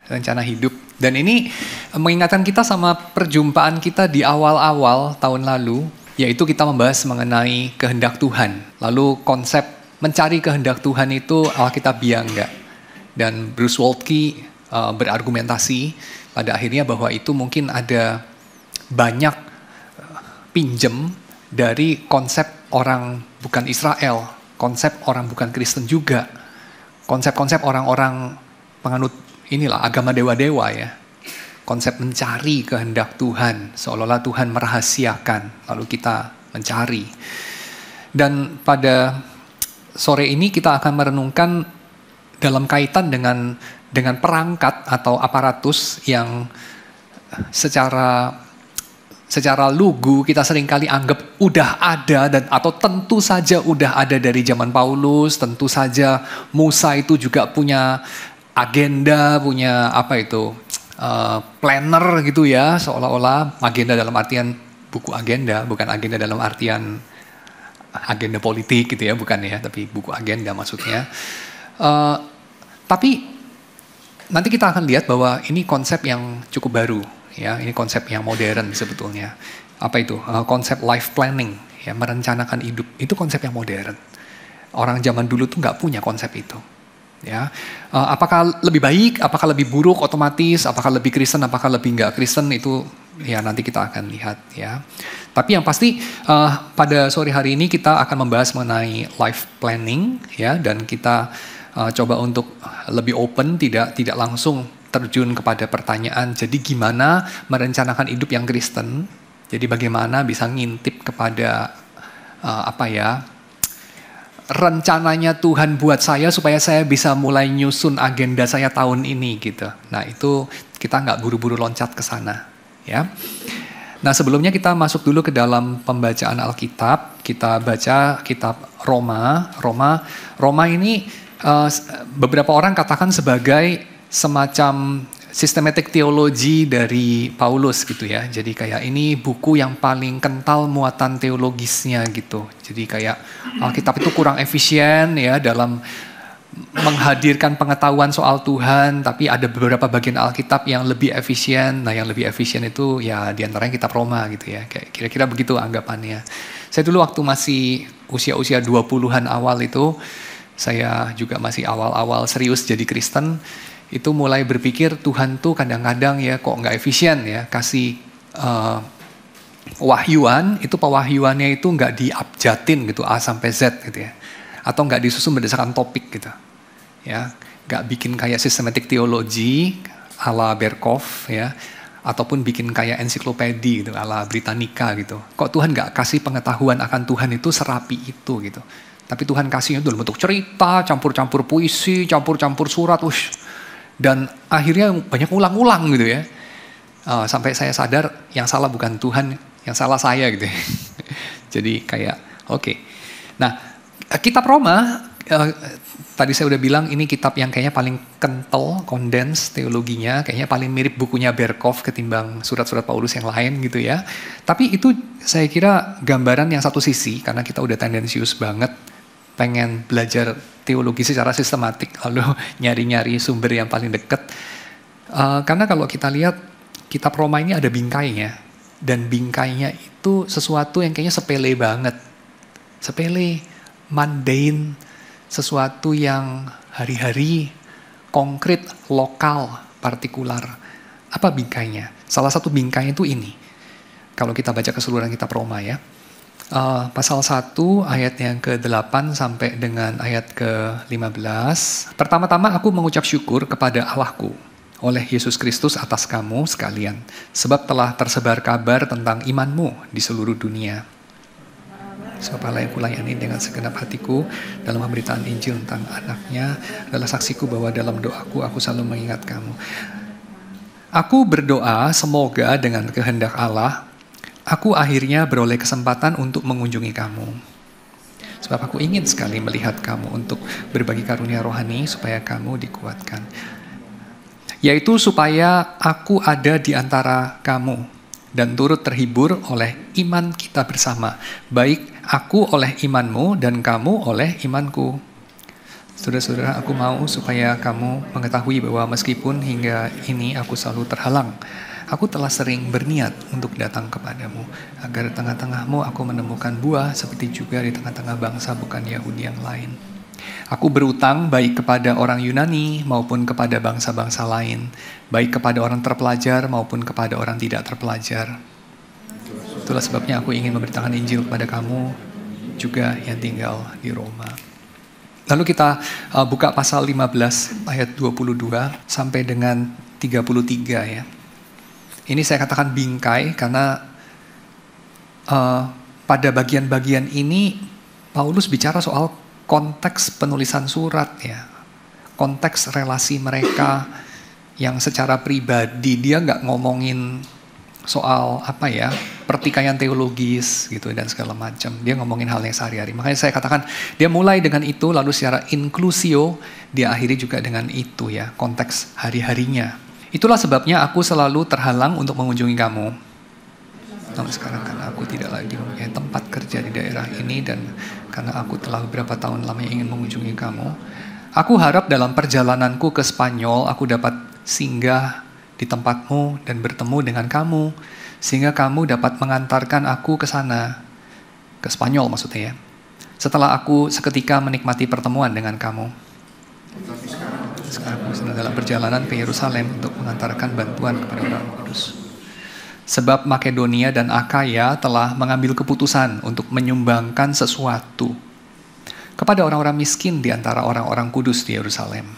rencana hidup. Dan ini mengingatkan kita sama perjumpaan kita di awal-awal tahun lalu, yaitu kita membahas mengenai kehendak Tuhan. Lalu konsep mencari kehendak Tuhan itu Alkitabiah enggak. Dan Bruce Waltke berargumentasi pada akhirnya bahwa itu mungkin ada banyak pinjem dari konsep orang bukan Israel, konsep orang bukan Kristen juga, konsep-konsep orang-orang penganut inilah agama dewa-dewa ya. Konsep mencari kehendak Tuhan, seolah-olah Tuhan merahasiakan, lalu kita mencari. Dan pada sore ini kita akan merenungkan dalam kaitan dengan perangkat atau aparatus yang secara lugu kita seringkali anggap udah ada atau tentu saja udah ada dari zaman Paulus, tentu saja Musa itu juga punya agenda, punya planner gitu ya, seolah-olah agenda dalam artian buku agenda, bukan agenda dalam artian agenda politik gitu ya, bukan ya, tapi buku agenda maksudnya. Tapi nanti kita akan lihat bahwa ini konsep yang cukup baru, ya, ini konsep yang modern sebetulnya. Apa itu? Konsep life planning, ya, merencanakan hidup. Itu konsep yang modern. Orang zaman dulu tuh nggak punya konsep itu. Ya, apakah lebih baik, apakah lebih buruk otomatis, apakah lebih Kristen, apakah lebih nggak Kristen, itu ya nanti kita akan lihat ya. Tapi yang pasti pada sore hari ini kita akan membahas mengenai life planning ya, dan kita coba untuk lebih open, tidak langsung terjun kepada pertanyaan. Jadi gimana merencanakan hidup yang Kristen? Jadi bagaimana bisa ngintip kepada rencananya Tuhan buat saya supaya saya bisa mulai nyusun agenda saya tahun ini gitu. Nah itu kita nggak buru-buru loncat ke sana ya. Nah sebelumnya kita masuk dulu ke dalam pembacaan Alkitab. Kita baca kitab Roma. Roma ini beberapa orang katakan sebagai semacam systematic theology dari Paulus gitu ya. Jadi kayak ini buku yang paling kental muatan teologisnya gitu. Jadi kayak Alkitab itu kurang efisien ya dalam menghadirkan pengetahuan soal Tuhan, tapi ada beberapa bagian Alkitab yang lebih efisien. Nah, yang lebih efisien itu ya diantaranya kitab Roma gitu ya. Kayak kira-kira begitu anggapannya. Saya dulu waktu masih usia 20-an awal itu, saya juga masih awal-awal serius jadi Kristen, itu mulai berpikir Tuhan tuh kadang-kadang ya kok nggak efisien ya, kasih wahyuan, itu pewahyuannya itu nggak diabjatin gitu A sampai Z gitu ya, atau nggak disusun berdasarkan topik gitu ya, nggak bikin kayak systematic theology ala Berkhof ya, ataupun bikin kayak ensiklopedi gitu ala Britannica gitu. Kok Tuhan nggak kasih pengetahuan akan Tuhan itu serapi itu gitu, tapi Tuhan kasihnya itu dalam bentuk cerita, campur-campur puisi, campur-campur surat, dan akhirnya banyak ulang-ulang gitu ya. Sampai saya sadar yang salah bukan Tuhan, yang salah saya gitu ya. Jadi kayak oke. Nah kitab Roma, tadi saya udah bilang ini kitab yang kayaknya paling kental, kondens teologinya, kayaknya paling mirip bukunya Berkhof ketimbang surat-surat Paulus yang lain gitu ya. Tapi itu saya kira gambaran yang satu sisi, karena kita udah tendensius banget pengen belajar teologi secara sistematik, lalu nyari-nyari sumber yang paling dekat. Karena kalau kita lihat kitab Roma ini ada bingkainya, dan bingkainya itu sesuatu yang kayaknya sepele banget, sepele, mundane, sesuatu yang hari-hari, konkret, lokal, partikular. Apa bingkainya? Salah satu bingkainya itu ini. Kalau kita baca keseluruhan kitab Roma ya. Pasal 1 ayat yang ke-8 sampai dengan ayat ke-15. Pertama-tama aku mengucap syukur kepada Allahku oleh Yesus Kristus atas kamu sekalian, sebab telah tersebar kabar tentang imanmu di seluruh dunia. Sebab Allah yang kulayani dengan segenap hatiku dalam pemberitaan Injil tentang anaknya adalah saksiku bahwa dalam doaku aku selalu mengingat kamu. Aku berdoa semoga dengan kehendak Allah aku akhirnya beroleh kesempatan untuk mengunjungi kamu. Sebab aku ingin sekali melihat kamu untuk berbagi karunia rohani supaya kamu dikuatkan. Yaitu supaya aku ada di antara kamu dan turut terhibur oleh iman kita bersama. Baik aku oleh imanmu dan kamu oleh imanku. Saudara-saudara, aku mau supaya kamu mengetahui bahwa meskipun hingga ini aku selalu terhalang, aku telah sering berniat untuk datang kepadamu, agar di tengah-tengahmu aku menemukan buah seperti juga di tengah-tengah bangsa bukan Yahudi yang lain. Aku berutang baik kepada orang Yunani maupun kepada bangsa-bangsa lain, baik kepada orang terpelajar maupun kepada orang tidak terpelajar. Itulah sebabnya aku ingin memberitakan Injil kepada kamu juga yang tinggal di Roma. Lalu kita buka pasal 15 ayat 22 sampai dengan 33 ya. Ini saya katakan bingkai karena pada bagian-bagian ini Paulus bicara soal konteks penulisan surat ya. Konteks relasi mereka yang secara pribadi, dia nggak ngomongin soal pertikaian teologis gitu dan segala macam. Dia ngomongin hal yang sehari-hari. Makanya saya katakan dia mulai dengan itu, lalu secara inklusio dia akhiri juga dengan itu ya, konteks hari-harinya. Itulah sebabnya aku selalu terhalang untuk mengunjungi kamu. Namun sekarang karena aku tidak lagi mempunyai tempat kerja di daerah ini dan karena aku telah beberapa tahun lamanya ingin mengunjungi kamu, aku harap dalam perjalananku ke Spanyol aku dapat singgah di tempatmu dan bertemu dengan kamu, sehingga kamu dapat mengantarkan aku ke sana, ke Spanyol maksudnya ya, setelah aku seketika menikmati pertemuan dengan kamu. Sekarang aku sedang dalam perjalanan ke Yerusalem untuk mengantarkan bantuan kepada orang kudus. Sebab Makedonia dan Akaya telah mengambil keputusan untuk menyumbangkan sesuatu kepada orang-orang miskin di antara orang-orang kudus di Yerusalem.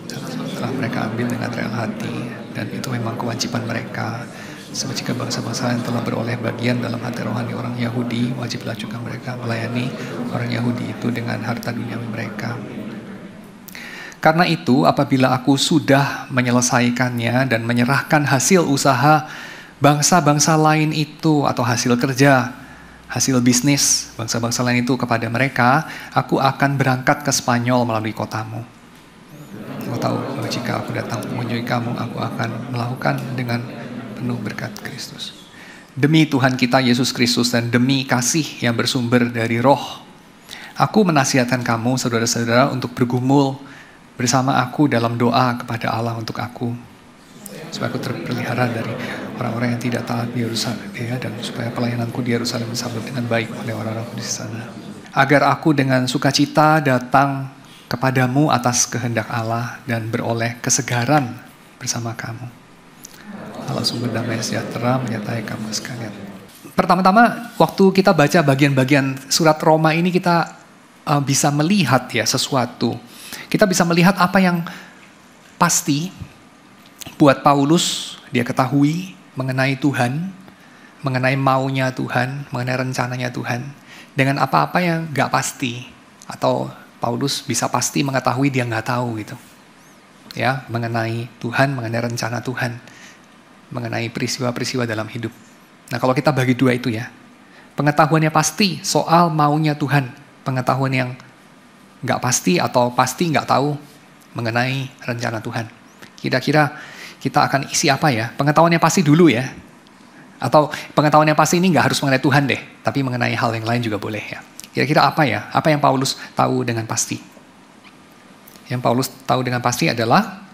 Setelah mereka ambil dengan rela hati, dan itu memang kewajiban mereka. Sebab jika bangsa-bangsa yang telah beroleh bagian dalam hati rohani orang Yahudi, wajiblah juga mereka melayani orang Yahudi itu dengan harta duniawi mereka. Karena itu, apabila aku sudah menyelesaikannya dan menyerahkan hasil usaha bangsa-bangsa lain itu, atau hasil kerja, hasil bisnis bangsa-bangsa lain itu kepada mereka, aku akan berangkat ke Spanyol melalui kotamu. Aku tahu bahwa jika aku datang mengunjungi kamu, aku akan melakukan dengan penuh berkat Kristus. Demi Tuhan kita Yesus Kristus dan demi kasih yang bersumber dari Roh, aku menasihatkan kamu, saudara-saudara, untuk bergumul bersama aku dalam doa kepada Allah untuk aku, supaya aku terpelihara dari orang-orang yang tidak taat di Yerusalem ya, dan supaya pelayananku di Yerusalem disambut dengan baik oleh orang-orang di sana. Agar aku dengan sukacita datang kepadamu atas kehendak Allah dan beroleh kesegaran bersama kamu. Allah sumber damai sejahtera menyertai kamu sekalian. Pertama-tama, waktu kita baca bagian-bagian surat Roma ini, kita bisa melihat ya sesuatu. Kita bisa melihat apa yang pasti buat Paulus, dia ketahui mengenai Tuhan, mengenai maunya Tuhan, mengenai rencananya Tuhan, dengan apa-apa yang gak pasti, atau Paulus bisa pasti mengetahui dia nggak tahu gitu, ya, mengenai Tuhan, mengenai rencana Tuhan, mengenai peristiwa-peristiwa dalam hidup. Nah, kalau kita bagi dua itu ya, pengetahuannya pasti soal maunya Tuhan, pengetahuan yang nggak pasti atau pasti nggak tahu mengenai rencana Tuhan. Kira-kira kita akan isi apa ya? Pengetahuannya pasti dulu ya, atau pengetahuannya pasti ini nggak harus mengenai Tuhan deh, tapi mengenai hal yang lain juga boleh ya. Kira-kira apa ya? Apa yang Paulus tahu dengan pasti? Yang Paulus tahu dengan pasti adalah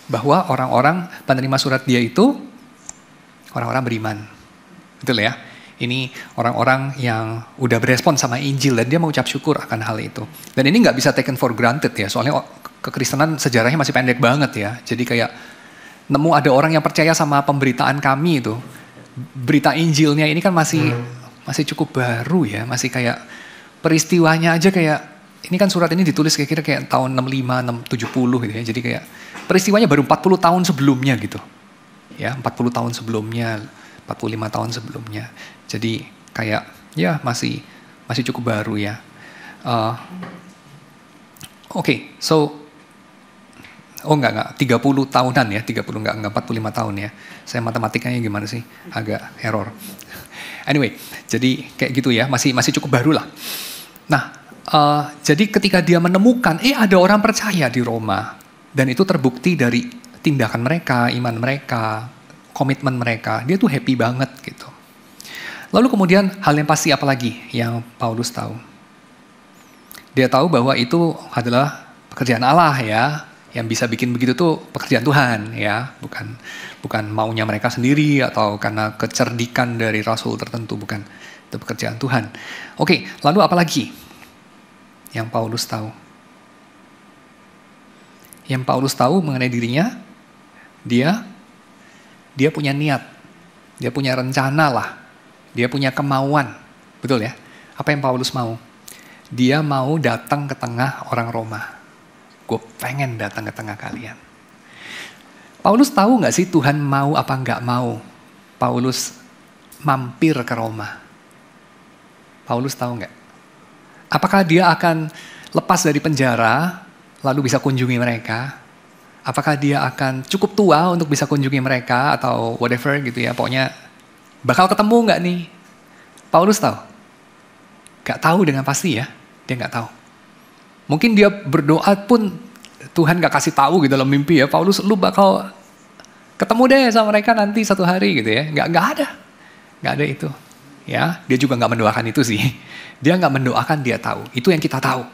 bahwa orang-orang penerima surat dia itu orang-orang beriman. Betul ya? Ini orang-orang yang udah berespon sama Injil dan dia mengucap syukur akan hal itu. Dan ini nggak bisa taken for granted ya, soalnya kekristenan sejarahnya masih pendek banget ya. Jadi kayak nemu ada orang yang percaya sama pemberitaan kami itu. Berita Injilnya ini kan masih cukup baru ya, masih kayak peristiwanya aja kayak, ini kan surat ini ditulis kira-kira kayak tahun 65, 70 gitu ya, jadi kayak peristiwanya baru 40 tahun sebelumnya gitu. Ya, 40 tahun sebelumnya, 45 tahun sebelumnya. Jadi kayak ya masih cukup baru ya. Oke, so enggak 30 tahunan ya, 30 enggak 45 tahun ya. Saya matematikanya gimana sih? Agak error. Anyway, jadi kayak gitu ya, masih cukup baru lah. Nah, jadi ketika dia menemukan, ada orang percaya di Roma, dan itu terbukti dari tindakan mereka, iman mereka, komitmen mereka, dia tuh happy banget gitu. Lalu kemudian hal yang pasti apa lagi yang Paulus tahu? Dia tahu bahwa itu adalah pekerjaan Allah ya. Yang bisa bikin begitu tuh pekerjaan Tuhan ya, bukan maunya mereka sendiri atau karena kecerdikan dari rasul tertentu, bukan. Itu pekerjaan Tuhan. Oke, lalu apa lagi yang Paulus tahu? Yang Paulus tahu mengenai dirinya, dia punya niat, dia punya rencana lah, dia punya kemauan, betul ya? Apa yang Paulus mau? Dia mau datang ke tengah orang Roma. Gue pengen datang ke tengah kalian. Paulus tahu nggak sih Tuhan mau apa nggak mau Paulus mampir ke Roma? Paulus tahu nggak? Apakah dia akan lepas dari penjara lalu bisa kunjungi mereka? Apakah dia akan cukup tua untuk bisa kunjungi mereka atau whatever gitu ya? Pokoknya bakal ketemu nggak nih? Paulus tahu? Nggak tahu dengan pasti ya. Dia nggak tahu. Mungkin dia berdoa pun Tuhan nggak kasih tahu gitu dalam mimpi ya. Paulus, lu bakal ketemu deh sama mereka nanti satu hari gitu ya. Nggak ada itu. Ya, dia juga nggak mendoakan itu sih. Dia nggak mendoakan, dia tahu. Itu yang kita tahu.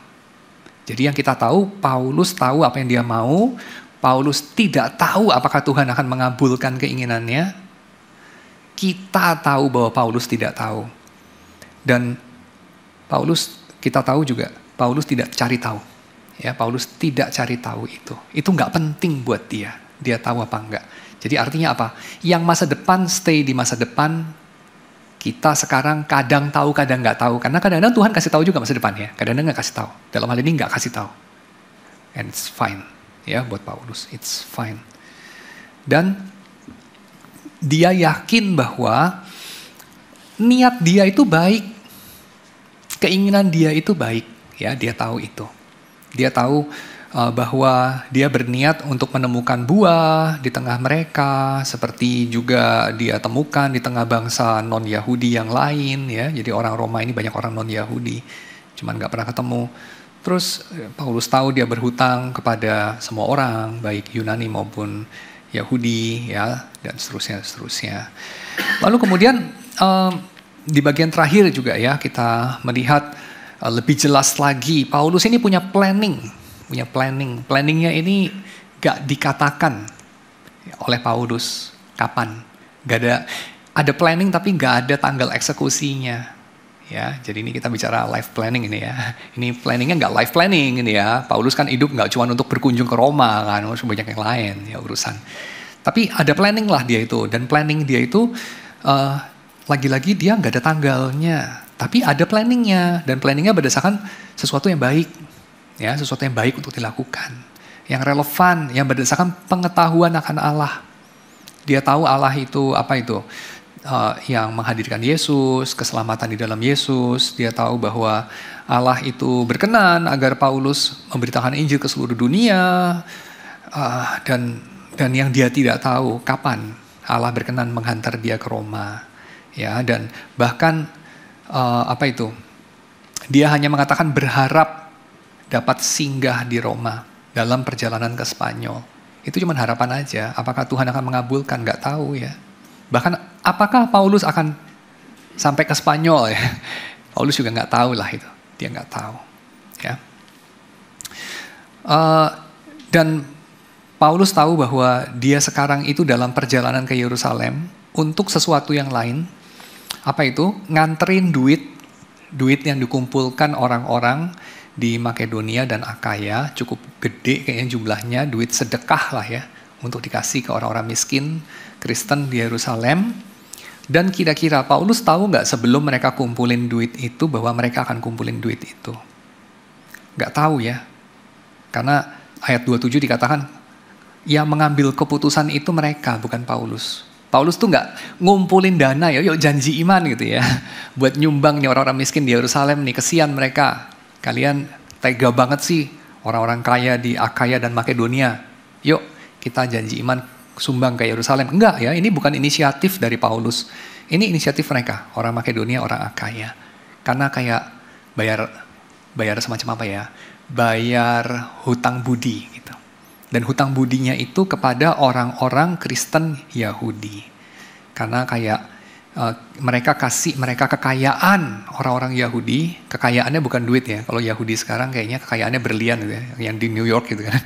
Jadi yang kita tahu, Paulus tahu apa yang dia mau. Paulus tidak tahu apakah Tuhan akan mengabulkan keinginannya. Kita tahu bahwa Paulus tidak tahu. Dan Paulus, kita tahu juga, Paulus tidak cari tahu. Ya, Paulus tidak cari tahu itu. Itu nggak penting buat dia. Dia tahu apa enggak. Jadi artinya apa? Yang masa depan stay di masa depan. Kita sekarang kadang tahu, kadang nggak tahu. Karena kadang-kadang Tuhan kasih tahu juga masa depan ya. Kadang-kadang nggak kasih tahu. Dalam hal ini nggak kasih tahu. And it's fine. Ya, buat Paulus, it's fine. Dan dia yakin bahwa niat dia itu baik. Keinginan dia itu baik. Ya, dia tahu itu. Dia tahu bahwa dia berniat untuk menemukan buah di tengah mereka, seperti juga dia temukan di tengah bangsa non-Yahudi yang lain. Ya, jadi orang Roma ini banyak orang non-Yahudi, cuman nggak pernah ketemu. Terus Paulus tahu dia berhutang kepada semua orang, baik Yunani maupun Yahudi, ya, dan seterusnya. Lalu kemudian di bagian terakhir juga ya kita melihat lebih jelas lagi, Paulus ini punya planning. Planningnya ini gak dikatakan oleh Paulus kapan. Gak ada planning tapi gak ada tanggal eksekusinya. Ya, jadi ini kita bicara life planning ini ya. Ini planningnya gak life planning ini ya. Paulus kan hidup gak cuma untuk berkunjung ke Roma kan, banyak yang lain ya urusan. Tapi ada planning lah dia itu, dan planning dia itu lagi-lagi dia gak ada tanggalnya. Tapi ada planningnya, dan planningnya berdasarkan sesuatu yang baik. Ya, sesuatu yang baik untuk dilakukan. Yang relevan, yang berdasarkan pengetahuan akan Allah. Dia tahu Allah itu, apa itu? Yang menghadirkan Yesus, keselamatan di dalam Yesus. Dia tahu bahwa Allah itu berkenan agar Paulus memberitakan Injil ke seluruh dunia. Dan yang dia tidak tahu, kapan Allah berkenan menghantar dia ke Roma. Ya, dan bahkan dia hanya mengatakan berharap dapat singgah di Roma dalam perjalanan ke Spanyol. Itu cuma harapan aja. Apakah Tuhan akan mengabulkan? Nggak tahu ya. Bahkan apakah Paulus akan sampai ke Spanyol ya? Paulus juga nggak tahu lah itu. Dia nggak tahu. Ya. Dan Paulus tahu bahwa dia sekarang itu dalam perjalanan ke Yerusalem untuk sesuatu yang lain. Apa itu? Nganterin duit yang dikumpulkan orang-orang di Makedonia dan Akaya, cukup gede kayaknya jumlahnya, duit sedekah lah ya, untuk dikasih ke orang-orang miskin Kristen di Yerusalem. Dan kira-kira Paulus tahu nggak sebelum mereka kumpulin duit itu bahwa mereka akan kumpulin duit itu? Nggak tahu ya, karena ayat 27 dikatakan yang mengambil keputusan itu mereka, bukan Paulus. Paulus tuh nggak ngumpulin dana ya, yuk janji iman gitu ya, buat nyumbangnya orang-orang miskin di Yerusalem nih, kesian mereka. Kalian tega banget sih orang-orang kaya di Akaya dan Makedonia. Yuk kita janji iman sumbang ke Yerusalem. Enggak ya, ini bukan inisiatif dari Paulus. Ini inisiatif mereka, orang Makedonia, orang Akaya. Karena kayak bayar semacam apa ya? Bayar hutang budi gitu. Dan hutang budinya itu kepada orang-orang Kristen Yahudi. Karena kayak Mereka kasih mereka kekayaan orang-orang Yahudi. Kekayaannya bukan duit ya. Kalau Yahudi sekarang kayaknya kekayaannya berlian gitu ya. Yang di New York gitu kan.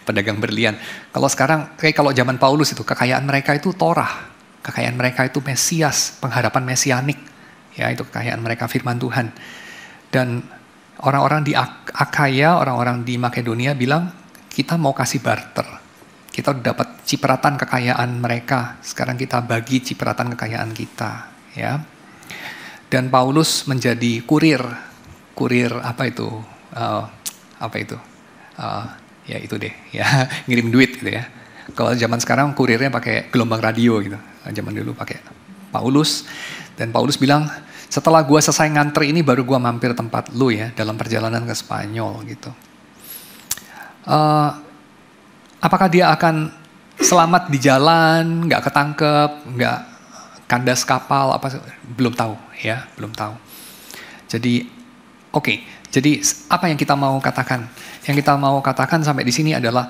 Pedagang berlian. Kalau sekarang, kalau zaman Paulus itu, kekayaan mereka itu Torah. Kekayaan mereka itu Mesias, pengharapan mesianik. Ya, itu kekayaan mereka firman Tuhan. Dan orang-orang di Akaya, orang-orang di Makedonia bilang, kita mau kasih barter. Kita udah dapat cipratan kekayaan mereka. Sekarang kita bagi cipratan kekayaan kita, ya. Dan Paulus menjadi kurir apa itu? Ya itu deh, ya ngirim duit gitu ya. Kalau zaman sekarang kurirnya pakai gelombang radio gitu. Zaman dulu pakai Paulus. Dan Paulus bilang, setelah gua selesai ngantri ini baru gua mampir tempat lu ya dalam perjalanan ke Spanyol gitu. Apakah dia akan selamat di jalan, nggak ketangkep, nggak kandas kapal, belum tahu ya, belum tahu. Jadi, oke. Jadi apa yang kita mau katakan? Yang kita mau katakan sampai di sini adalah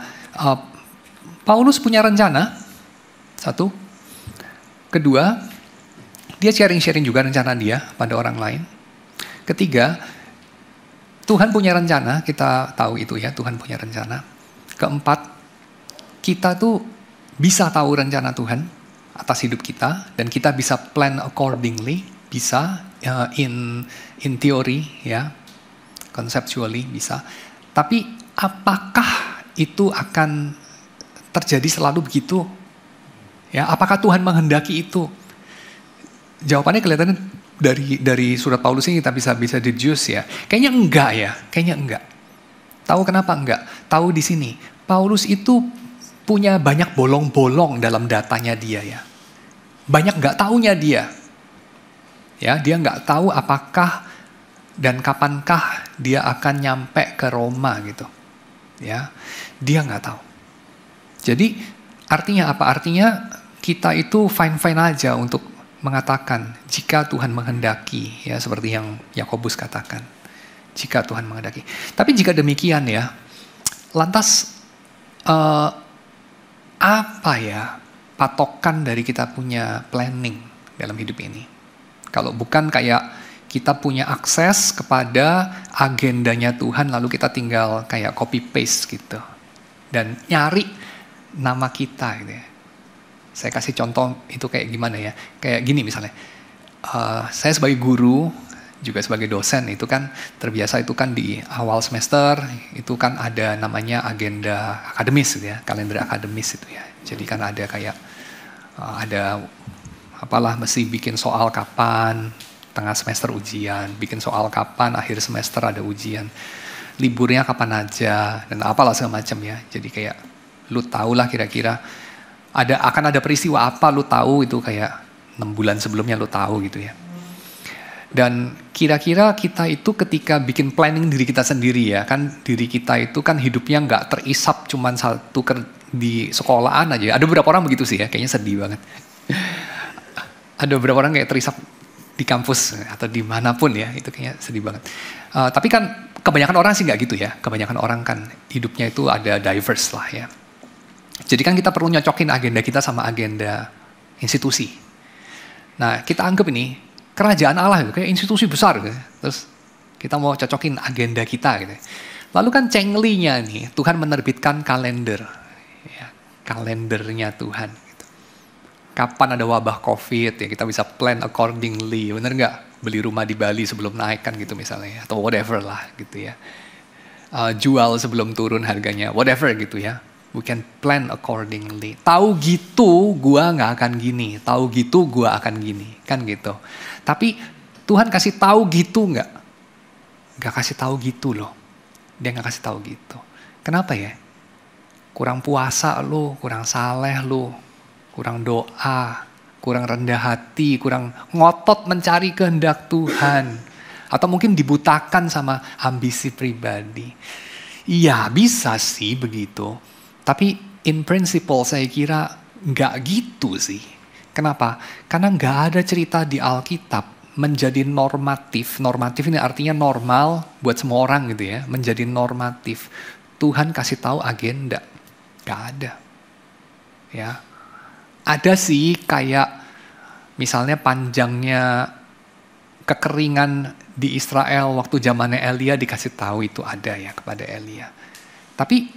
Paulus punya rencana, satu. Kedua, dia sharing-sharing juga rencana dia pada orang lain. Ketiga, Tuhan punya rencana, kita tahu itu ya, Tuhan punya rencana. Keempat, kita tuh bisa tahu rencana Tuhan atas hidup kita dan kita bisa plan accordingly, bisa in theory ya, conceptually bisa. Tapi apakah itu akan terjadi selalu begitu? Ya, apakah Tuhan menghendaki itu? Jawabannya kelihatan dari surat Paulus ini kita bisa deduce ya. Kayaknya enggak ya, kayaknya enggak. Tahu kenapa enggak? Tahu di sini, Paulus itu punya banyak bolong-bolong dalam datanya dia ya. Banyak nggak taunya dia. Ya, dia nggak tahu apakah dan kapankah dia akan nyampe ke Roma gitu. Ya, dia nggak tahu. Jadi artinya apa? Artinya kita itu fine-fine aja untuk mengatakan jika Tuhan menghendaki ya, seperti yang Yakobus katakan. Jika Tuhan menghendaki. Tapi jika demikian ya, lantas apa ya patokan dari kita punya planning dalam hidup ini? Kalau bukan kayak kita punya akses kepada agendanya Tuhan lalu kita tinggal kayak copy paste gitu. Dan nyari nama kita gitu ya. Saya kasih contoh itu kayak gimana ya. Kayak gini misalnya. Saya sebagai guru, juga sebagai dosen itu kan terbiasa itu kan di awal semester itu kan ada namanya agenda akademis gitu ya, kalender akademis itu ya. Jadi kan ada kayak ada apalah mesti bikin soal kapan tengah semester ujian, bikin soal kapan akhir semester ada ujian, liburnya kapan aja dan apalah segala macam ya. Jadi kayak lu tahulah kira-kira akan ada peristiwa apa lu tahu itu kayak 6 bulan sebelumnya lu tahu gitu ya. Dan kira-kira kita itu ketika bikin planning diri kita sendiri ya, kan diri kita itu kan hidupnya nggak terisap cuman satu di sekolahan aja. Ada beberapa orang begitu sih ya, kayaknya sedih banget. Ada beberapa orang kayak terisap di kampus atau dimanapun ya, itu kayaknya sedih banget. Tapi kan kebanyakan orang sih nggak gitu ya, kebanyakan orang kan hidupnya itu ada diverse lah ya. Jadi kan kita perlu nyocokin agenda kita sama agenda institusi. Nah kita anggap ini, kerajaan Allah itu kayak institusi besar gitu. Terus kita mau cocokin agenda kita gitu. Lalu kan cenglinya nih, Tuhan menerbitkan kalender. Ya, kalendernya Tuhan gitu. Kapan ada wabah COVID ya kita bisa plan accordingly. Bener nggak? Beli rumah di Bali sebelum naik kan gitu misalnya. Atau whatever lah gitu ya. Jual sebelum turun harganya. Whatever gitu ya. We can plan accordingly. Tahu gitu gua nggak akan gini. Tahu gitu gua akan gini. Kan gitu. Tapi Tuhan kasih tahu gitu nggak? Nggak kasih tahu gitu loh. Dia nggak kasih tahu gitu. Kenapa ya? Kurang puasa lu, kurang saleh lu, kurang doa, kurang rendah hati, kurang ngotot mencari kehendak Tuhan. Atau mungkin dibutakan sama ambisi pribadi. Iya bisa sih begitu. Tapi in principle saya kira nggak gitu sih. Kenapa? Karena nggak ada cerita di Alkitab menjadi normatif. Normatif ini artinya normal buat semua orang gitu ya. Menjadi normatif. Tuhan kasih tahu agenda. Nggak ada. Ya. Ada sih kayak Misalnya panjangnya kekeringan di Israel waktu zamannya Elia dikasih tahu itu ada ya kepada Elia. Tapi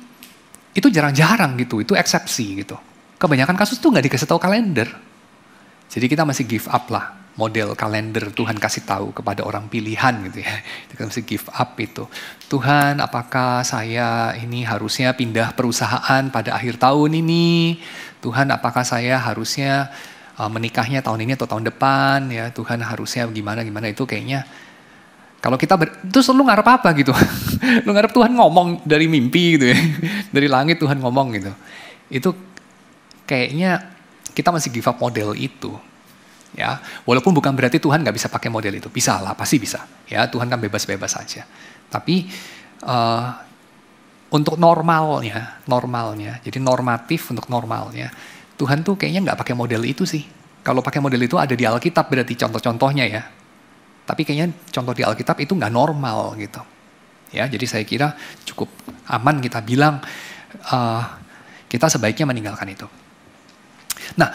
itu jarang-jarang gitu, itu eksepsi gitu. Kebanyakan kasus tuh nggak dikasih tahu kalender. Jadi kita masih give up lah model kalender Tuhan kasih tahu kepada orang pilihan gitu ya. Kita masih give up itu. Tuhan, apakah saya ini harusnya pindah perusahaan pada akhir tahun ini? Tuhan, apakah saya harusnya menikahnya tahun ini atau tahun depan? Ya Tuhan, harusnya gimana itu kayaknya. Kalau kita terus lu ngarep apa gitu? Lu ngarep Tuhan ngomong dari mimpi gitu ya. Dari langit Tuhan ngomong gitu. Itu kayaknya kita masih give up model itu. Ya, walaupun bukan berarti Tuhan nggak bisa pakai model itu. Bisa lah, pasti bisa. Ya, Tuhan kan bebas-bebas saja. Tapi untuk normalnya, jadi normatif untuk normalnya, Tuhan tuh kayaknya nggak pakai model itu sih. Kalau pakai model itu ada di Alkitab berarti contoh-contohnya ya. Tapi kayaknya contoh di Alkitab itu nggak normal gitu. Ya, jadi saya kira cukup aman kita bilang kita sebaiknya meninggalkan itu. Nah,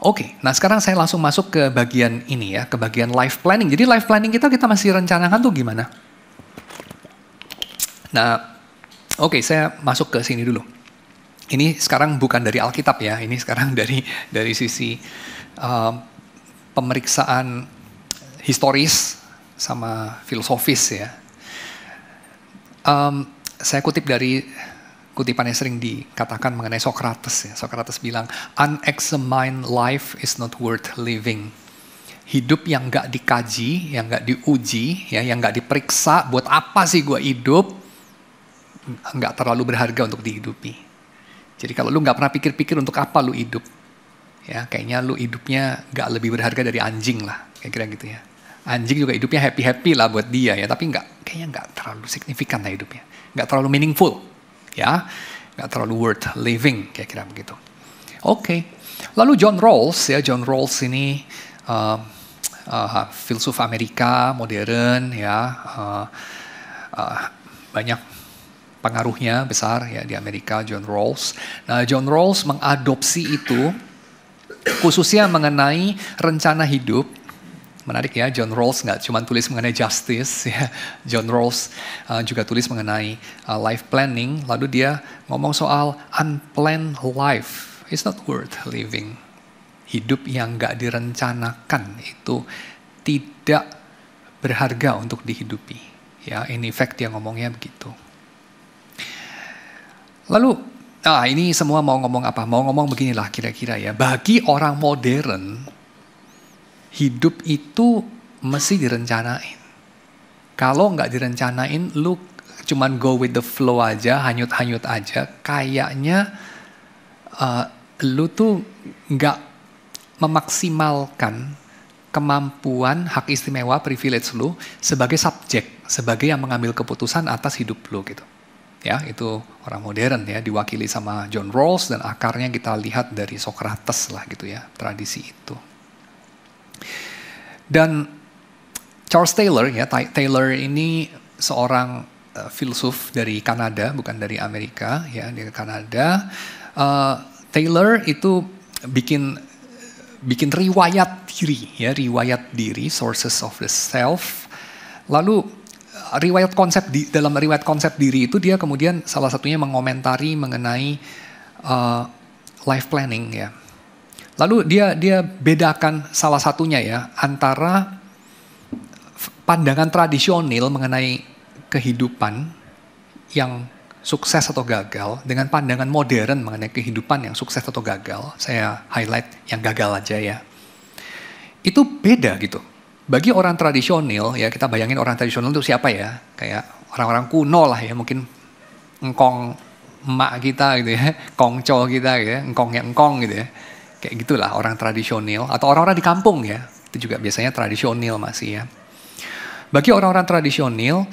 oke. Nah sekarang saya langsung masuk ke bagian ini ya, ke bagian life planning. Jadi life planning kita masih rencanakan tuh gimana? Nah, oke, saya masuk ke sini dulu. Ini sekarang bukan dari Alkitab ya, ini sekarang dari sisi pemeriksaan historis sama filosofis ya. Saya kutip dari kutipan yang sering dikatakan mengenai Socrates ya. Socrates bilang, unexamined life is not worth living. Hidup yang nggak dikaji, yang nggak diuji, ya, yang nggak diperiksa, buat apa sih gue hidup, nggak terlalu berharga untuk dihidupi. Jadi kalau lu nggak pernah pikir-pikir untuk apa lu hidup, ya kayaknya lu hidupnya nggak lebih berharga dari anjing lah, kira-kira gitu ya. Anjing juga hidupnya happy-happy lah buat dia ya, tapi kayaknya nggak terlalu signifikan lah hidupnya, nggak terlalu meaningful. Ya, nggak terlalu worth living, kira-kira begitu. Oke. Lalu John Rawls ini filsuf Amerika modern ya, banyak pengaruhnya besar ya di Amerika, John Rawls. Nah, John Rawls mengadopsi itu khususnya mengenai rencana hidup. Menarik ya, John Rawls nggak cuma tulis mengenai justice, ya. John Rawls juga tulis mengenai life planning, lalu dia ngomong soal unplanned life is not worth living. Hidup yang nggak direncanakan itu tidak berharga untuk dihidupi. Ya, in effect dia ngomongnya begitu. Lalu, ini semua mau ngomong apa? Mau ngomong beginilah kira-kira ya, bagi orang modern, hidup itu mesti direncanain. Kalau nggak direncanain, lu cuman go with the flow aja, hanyut-hanyut aja, kayaknya lu tuh nggak memaksimalkan kemampuan, hak istimewa, privilege lu sebagai subjek, sebagai yang mengambil keputusan atas hidup lu gitu. Ya, itu orang modern ya, diwakili sama John Rawls dan akarnya kita lihat dari Socrates lah gitu ya, tradisi itu. Dan Charles Taylor ya, Taylor ini seorang filsuf dari Kanada, bukan dari Amerika ya, dia Kanada. Taylor itu bikin riwayat diri, sources of the self. Lalu dalam riwayat konsep diri itu dia kemudian salah satunya mengomentari mengenai life planning ya. Lalu dia bedakan salah satunya ya antara pandangan tradisional mengenai kehidupan yang sukses atau gagal dengan pandangan modern mengenai kehidupan yang sukses atau gagal. Saya highlight yang gagal aja ya. Itu beda gitu. Bagi orang tradisional ya, kita bayangin orang tradisional itu siapa ya? Kayak orang-orang kuno lah ya, mungkin engkong emak kita gitu ya, kongco kita gitu ya, engkongnya engkong gitu ya. Kayak gitulah orang tradisional atau orang-orang di kampung ya. Itu juga biasanya tradisional masih ya. Bagi orang-orang tradisional,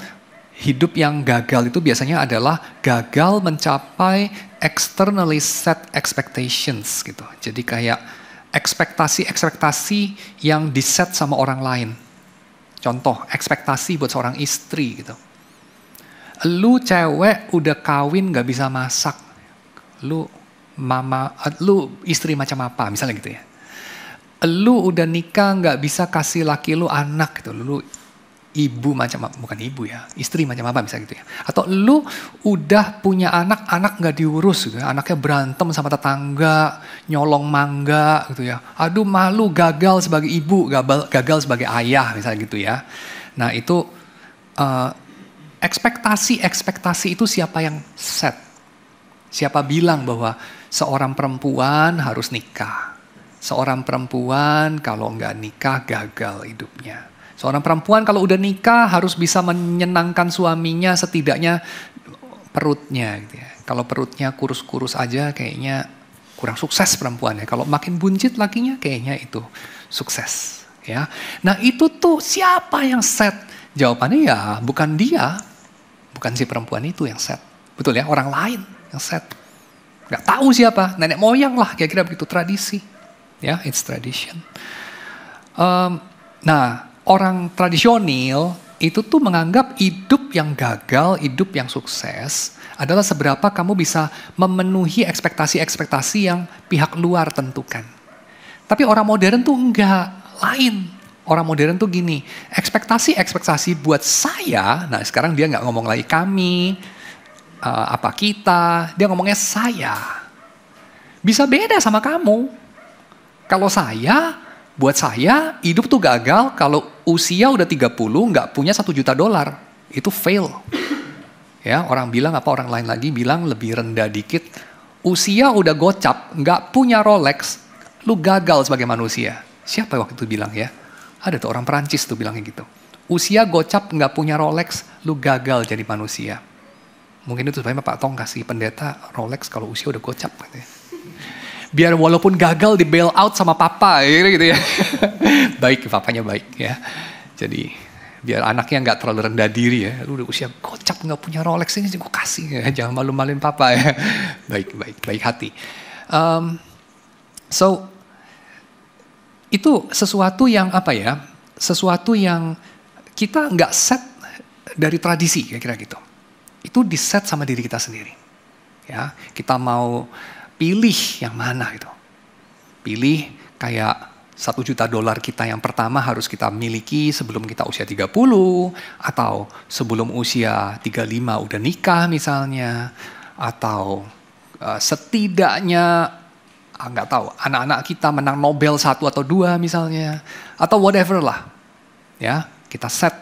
hidup yang gagal itu biasanya adalah gagal mencapai externally set expectations gitu. Jadi kayak ekspektasi yang diset sama orang lain. Contoh, ekspektasi buat seorang istri gitu. Lu cewek udah kawin gak bisa masak. Lu istri macam apa, misalnya gitu ya. lu udah nikah nggak bisa kasih laki lu anak gitu, lu ibu macam apa, bukan ibu ya, istri macam apa misalnya gitu ya. Atau lu udah punya anak, anak nggak diurus gitu ya, anaknya berantem sama tetangga, nyolong mangga gitu ya. Aduh malu, gagal sebagai ibu, gagal sebagai ayah misalnya gitu ya. Nah itu ekspektasi itu siapa yang set? Siapa bilang bahwa seorang perempuan harus nikah? Seorang perempuan kalau nggak nikah gagal hidupnya. Seorang perempuan kalau udah nikah harus bisa menyenangkan suaminya setidaknya perutnya gitu ya. Kalau perutnya kurus-kurus aja kayaknya kurang sukses perempuannya. Kalau makin buncit lakinya kayaknya itu sukses ya. Nah itu tuh siapa yang set? Jawabannya ya bukan dia. Bukan si perempuan itu yang set. Betul ya, orang lain yang set. Gak tahu siapa, nenek moyang lah kira-kira begitu, tradisi. Ya, it's tradition. Nah, orang tradisional itu tuh menganggap hidup yang gagal, hidup yang sukses adalah seberapa kamu bisa memenuhi ekspektasi-ekspektasi yang pihak luar tentukan. Tapi orang modern tuh enggak, lain. Orang modern tuh gini, ekspektasi buat saya, nah sekarang dia nggak ngomong lagi kami, apa kita, dia ngomongnya saya. Bisa beda sama kamu. Kalau buat saya, hidup tuh gagal kalau usia udah 30 nggak punya $1 juta. Itu fail. Ya, orang bilang apa, orang lain lagi bilang lebih rendah dikit, usia udah gocap, nggak punya Rolex, lu gagal sebagai manusia. Siapa waktu itu bilang ya? Ada tuh orang Perancis tuh bilangnya gitu. Usia gocap nggak punya Rolex, lu gagal jadi manusia. Mungkin itu supaya Pak Tong kasih pendeta Rolex kalau usia udah gocap. Gitu ya. Biar walaupun gagal di bail out sama papa gitu ya. Baik, papanya baik ya. Jadi biar anaknya nggak terlalu rendah diri ya. Lu udah usia gocap nggak punya Rolex ini gue kasih ya. Jangan malu-maluin papa ya. Baik hati. Itu sesuatu yang apa ya? Sesuatu yang kita nggak set dari tradisi kira-kira gitu. Itu diset sama diri kita sendiri. Ya, kita mau pilih yang mana gitu. Pilih kayak $1 juta kita yang pertama harus kita miliki sebelum kita usia 30 atau sebelum usia 35 udah nikah misalnya, atau setidaknya nggak tahu, anak-anak kita menang Nobel 1 atau 2 misalnya, atau whatever lah. Ya, kita set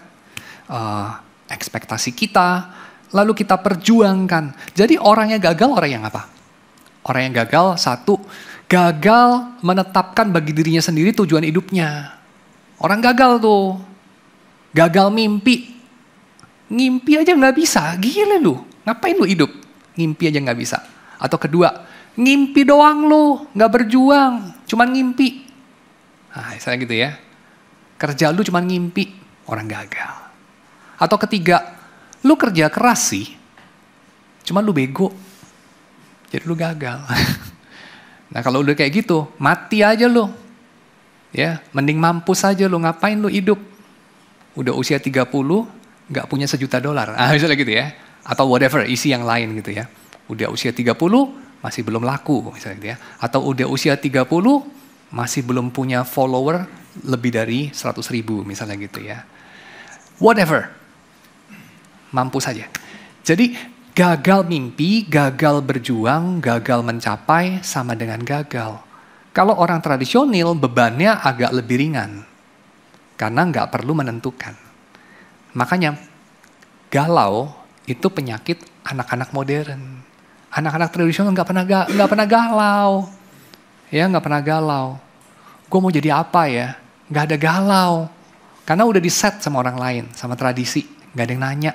ekspektasi kita, lalu kita perjuangkan. Jadi orang yang gagal, orang yang apa? Orang yang gagal, satu, gagal menetapkan bagi dirinya sendiri tujuan hidupnya. Orang gagal tuh, gagal mimpi. Ngimpi aja nggak bisa, gila lu. Ngapain lu hidup? Ngimpi aja nggak bisa. Atau kedua, ngimpi doang lu, gak berjuang, cuman ngimpi. Nah, misalnya gitu ya. Kerja lu cuman ngimpi, orang gagal. Atau ketiga, lu kerja keras sih, cuman lu bego, jadi lu gagal. Nah kalau udah kayak gitu, mati aja lu. Ya, mending mampus aja lu, ngapain lu hidup? Udah usia 30, gak punya $1 juta. Misalnya gitu ya. Atau whatever, isi yang lain gitu ya. Udah usia 30, masih belum laku misalnya gitu ya. Atau udah usia 30 masih belum punya follower lebih dari 100.000 misalnya gitu ya. Whatever. Mampu saja. Jadi gagal mimpi, gagal berjuang, gagal mencapai sama dengan gagal. Kalau orang tradisional bebannya agak lebih ringan. Karena nggak perlu menentukan. Makanya galau itu penyakit anak-anak modern. Anak-anak tradisional nggak pernah galau, ya nggak pernah galau. Gue mau jadi apa ya? Nggak ada galau, karena udah diset sama orang lain, sama tradisi, nggak ada yang nanya.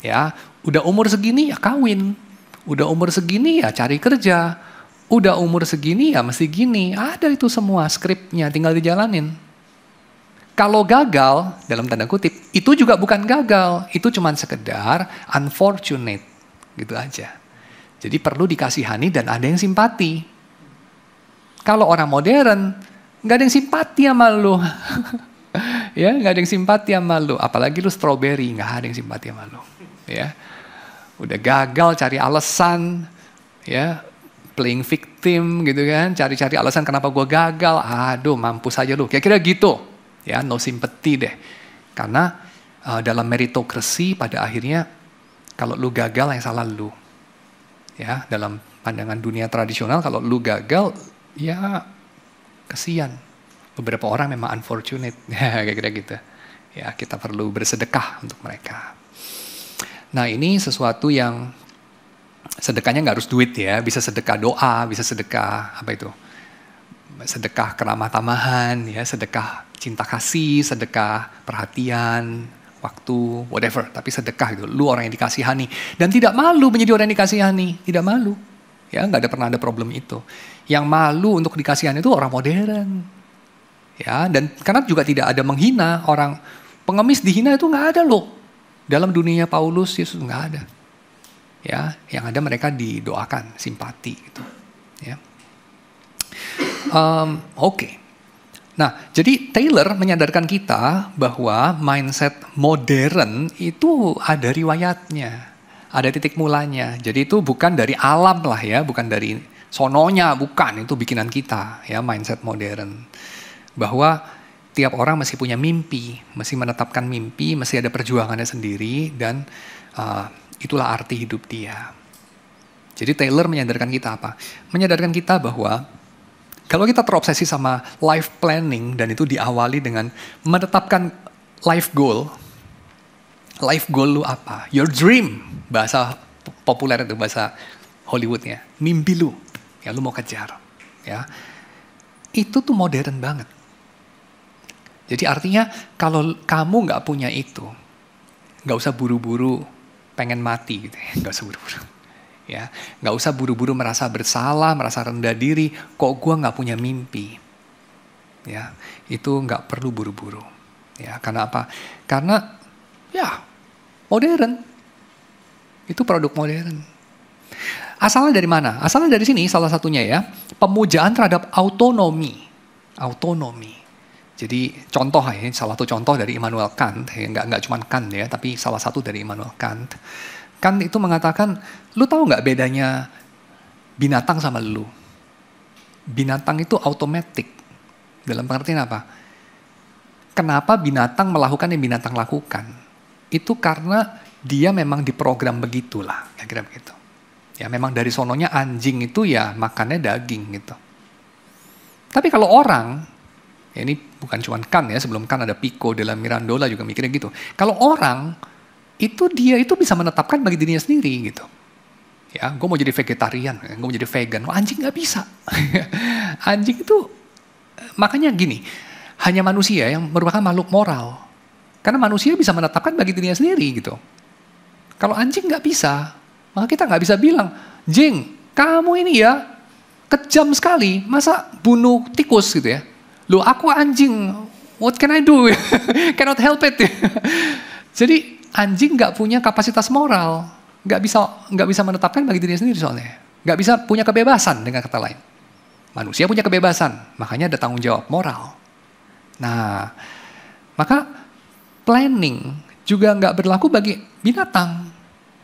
Ya, udah umur segini ya kawin, udah umur segini ya cari kerja, udah umur segini ya mesti gini. Ada itu semua skripnya, tinggal dijalanin. Kalau gagal dalam tanda kutip, itu juga bukan gagal, itu cuma sekedar unfortunate, gitu aja. Jadi perlu dikasihani dan ada yang simpati. Kalau orang modern, nggak ada yang simpati sama lu. Ya, nggak ada yang simpati sama lu. Apalagi lu strawberry, nggak ada yang simpati sama lu. Ya, udah gagal cari alasan, ya, playing victim. victim gitu kan, cari-cari alasan kenapa gue gagal, aduh mampus aja lu, kira-kira gitu. Ya, no sympathy deh. Karena dalam meritokrasi pada akhirnya kalau lu gagal yang salah lu. Ya, dalam pandangan dunia tradisional kalau lu gagal, ya kesian. Beberapa orang memang unfortunate, kira-kira gitu. Ya, kita perlu bersedekah untuk mereka. Nah, ini sesuatu yang sedekahnya nggak harus duit ya, bisa sedekah doa, bisa sedekah apa itu? Sedekah keramah tamahan, ya, sedekah cinta kasih, sedekah perhatian, waktu, whatever. Tapi sedekah gitu, lu orang yang dikasihani dan tidak malu menjadi orang yang dikasihani, tidak malu. Ya, nggak ada pernah ada problem itu. Yang malu untuk dikasihani itu orang modern. Ya, dan karena juga tidak ada menghina orang pengemis dihina itu nggak ada loh. Dalam dunia Paulus Yesus nggak ada. Ya, yang ada mereka didoakan, simpati gitu. Ya. Oke. Nah, jadi Taylor menyadarkan kita bahwa mindset modern itu ada riwayatnya, ada titik mulanya. Jadi itu bukan dari alam lah ya, bukan dari sononya, bukan, itu bikinan kita ya, mindset modern. Bahwa tiap orang mesti punya mimpi, mesti menetapkan mimpi, mesti ada perjuangannya sendiri, dan itulah arti hidup dia. Jadi Taylor menyadarkan kita apa? Menyadarkan kita bahwa kalau kita terobsesi sama life planning, dan itu diawali dengan menetapkan life goal lu apa? Your dream, bahasa populer itu, bahasa Hollywoodnya, mimpi lu, yang lu mau kejar. Ya, itu tuh modern banget. Jadi artinya kalau kamu nggak punya itu, nggak usah buru-buru pengen mati gitu ya, nggak usah buru-buru. Ya, nggak usah buru-buru merasa bersalah, merasa rendah diri, kok gue nggak punya mimpi. Ya, itu nggak perlu buru-buru. Ya, karena apa? Karena ya modern, itu produk modern. Asalnya dari mana? Asalnya dari sini salah satunya ya, pemujaan terhadap autonomi. Jadi contoh ya, salah satu contoh dari Immanuel Kant, ya, nggak cuma Kant ya, tapi salah satu dari Immanuel Kant. Kant itu mengatakan, lu tahu nggak bedanya binatang sama lu? Binatang itu automatic. Dalam pengertian apa? Kenapa binatang melakukan yang binatang lakukan? Itu karena dia memang diprogram begitulah, kira-kira begitu. Ya memang dari sononya anjing itu ya makannya daging gitu. Tapi kalau orang, ya ini bukan cuma Kant ya, sebelum Kant ada Pico, Della Mirandola juga mikirnya gitu. Kalau orang, itu dia itu bisa menetapkan bagi dirinya sendiri gitu. Ya, gue mau jadi vegetarian, gue mau jadi vegan. Anjing nggak bisa. Anjing itu, makanya gini, hanya manusia yang merupakan makhluk moral. Karena manusia bisa menetapkan bagi dirinya sendiri gitu. Kalau anjing nggak bisa, maka kita nggak bisa bilang, Jing, kamu ini ya kejam sekali, masa bunuh tikus gitu ya. Loh aku anjing, what can I do? Cannot help it. Jadi anjing nggak punya kapasitas moral, nggak bisa menetapkan bagi dirinya sendiri soalnya, nggak bisa punya kebebasan dengan kata lain. Manusia punya kebebasan, makanya ada tanggung jawab moral. Nah, maka planning juga nggak berlaku bagi binatang,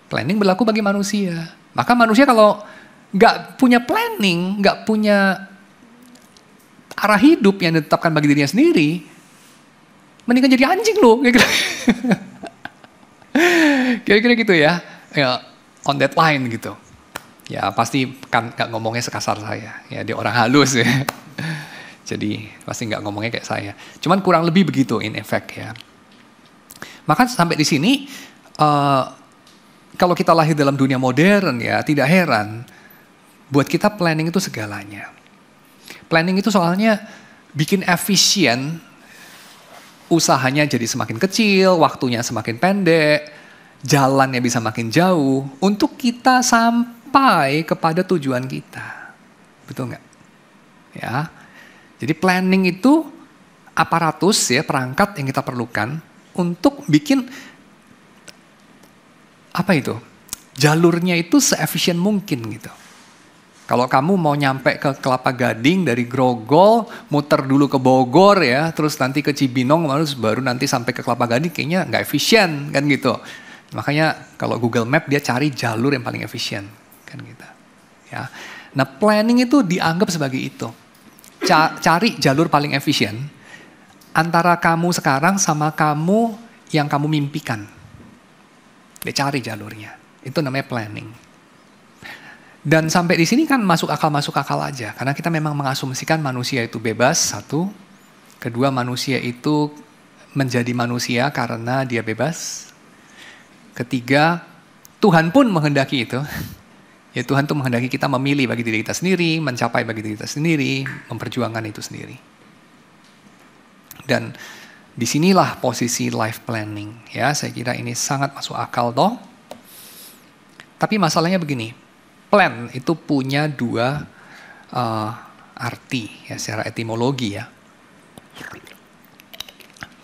planning berlaku bagi manusia. Maka manusia kalau nggak punya planning, nggak punya arah hidup yang ditetapkan bagi dirinya sendiri, mendingan jadi anjing loh. Kira-kira gitu ya, on that line gitu. Ya pasti kan gak ngomongnya sekasar saya, ya dia orang halus ya. Jadi pasti gak ngomongnya kayak saya. Cuman kurang lebih begitu in effect ya. Maka sampai di sini, kalau kita lahir dalam dunia modern ya, tidak heran buat kita planning itu segalanya. Planning itu soalnya bikin efisien, usahanya jadi semakin kecil, waktunya semakin pendek, jalannya bisa makin jauh untuk kita sampai kepada tujuan kita. Betul nggak? Ya. Jadi planning itu aparatus ya, perangkat yang kita perlukan untuk bikin apa itu? Jalurnya itu seefisien mungkin gitu. Kalau kamu mau nyampe ke Kelapa Gading dari Grogol, muter dulu ke Bogor ya, terus nanti ke Cibinong, baru nanti sampai ke Kelapa Gading, kayaknya nggak efisien kan gitu. Makanya kalau Google Map dia cari jalur yang paling efisien kan gitu. Ya. Nah, planning itu dianggap sebagai itu. Cari jalur paling efisien antara kamu sekarang sama kamu yang kamu mimpikan. Dia cari jalurnya. Itu namanya planning. Dan sampai di sini kan masuk akal aja. Karena kita memang mengasumsikan manusia itu bebas, satu. Kedua, manusia itu menjadi manusia karena dia bebas. Ketiga, Tuhan pun menghendaki itu. Ya, Tuhan tuh menghendaki kita memilih bagi diri kita sendiri, mencapai bagi diri kita sendiri, memperjuangkan itu sendiri. Dan disinilah posisi life planning. Ya, saya kira ini sangat masuk akal toh. Tapi masalahnya begini, plan itu punya dua arti ya secara etimologi ya.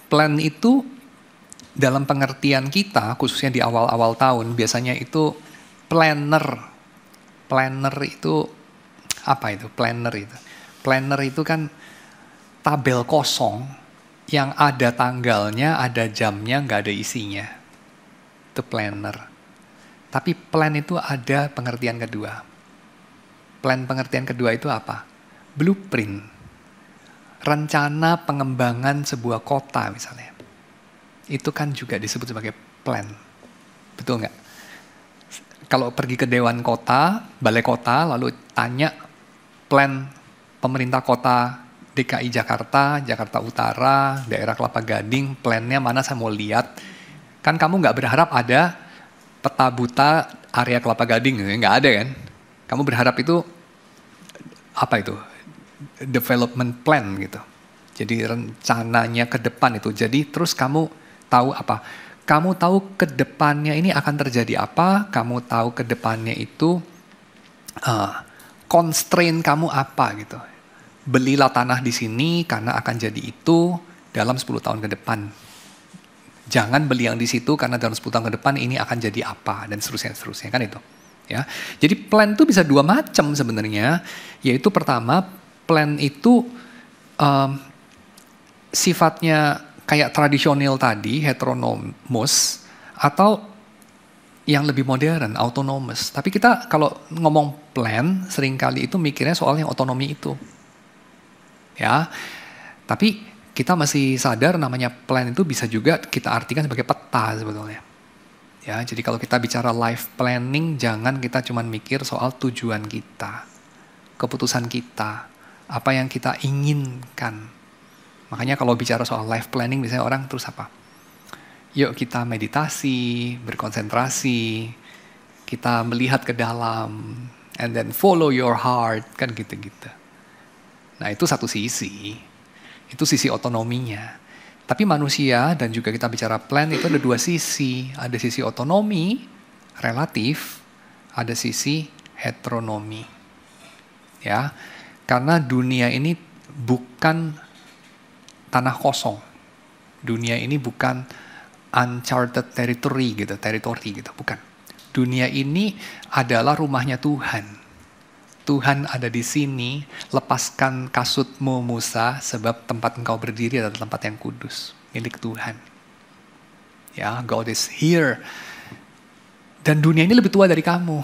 Plan itu dalam pengertian kita, khususnya di awal-awal tahun, biasanya itu planner. Planner itu, apa itu planner itu? Planner itu kan tabel kosong yang ada tanggalnya, ada jamnya, nggak ada isinya. Itu planner. Tapi plan itu ada pengertian kedua. Plan pengertian kedua itu apa? Blueprint. Rencana pengembangan sebuah kota misalnya. Itu kan juga disebut sebagai plan. Betul nggak? Kalau pergi ke Dewan Kota, Balai Kota, lalu tanya plan pemerintah kota DKI Jakarta, Jakarta Utara, daerah Kelapa Gading, plannya mana saya mau lihat. Kan kamu nggak berharap ada peta buta area Kelapa Gading, nggak ada kan? Kamu berharap itu, apa itu? Development plan gitu. Jadi rencananya ke depan itu. Jadi terus kamu tahu apa? Kamu tahu ke depannya ini akan terjadi apa, kamu tahu ke depannya itu constraint kamu apa gitu. Belilah tanah di sini karena akan jadi itu dalam 10 tahun ke depan. Jangan beli yang di situ karena dalam 10 tahun ke depan ini akan jadi apa dan seterusnya kan itu. Ya. Jadi plan itu bisa dua macam sebenarnya, yaitu pertama plan itu sifatnya kayak tradisional tadi, heteronomous, atau yang lebih modern, autonomous. Tapi kita kalau ngomong plan, seringkali itu mikirnya soal yang otonomi itu. Ya, tapi kita masih sadar namanya plan itu bisa juga kita artikan sebagai peta sebetulnya. Ya, jadi kalau kita bicara life planning, jangan kita cuma mikir soal tujuan kita, keputusan kita, apa yang kita inginkan. Makanya kalau bicara soal life planning, misalnya orang terus apa? Yuk kita meditasi, berkonsentrasi, kita melihat ke dalam, and then follow your heart, kan gitu-gitu. Nah itu satu sisi, itu sisi otonominya. Tapi manusia dan juga kita bicara plan itu ada dua sisi. Ada sisi otonomi, relatif, ada sisi heteronomi. Ya, karena dunia ini bukan tanah kosong. Dunia ini bukan uncharted territory gitu, bukan. Dunia ini adalah rumahnya Tuhan. Tuhan ada di sini, lepaskan kasutmu Musa, sebab tempat engkau berdiri adalah tempat yang kudus, milik Tuhan. Ya, God is here. Dan dunia ini lebih tua dari kamu.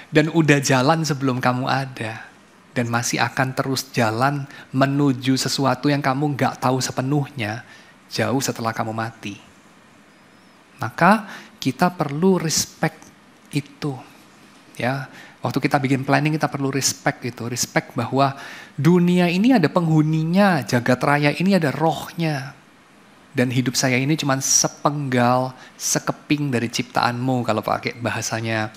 Dan udah jalan sebelum kamu ada. Dan masih akan terus jalan menuju sesuatu yang kamu gak tahu sepenuhnya jauh setelah kamu mati. Maka kita perlu respect itu. Ya, waktu kita bikin planning kita perlu respect itu. Respect bahwa dunia ini ada penghuninya, jagat raya ini ada rohnya. Dan hidup saya ini cuma sepenggal, sekeping dari ciptaanmu kalau pakai bahasanya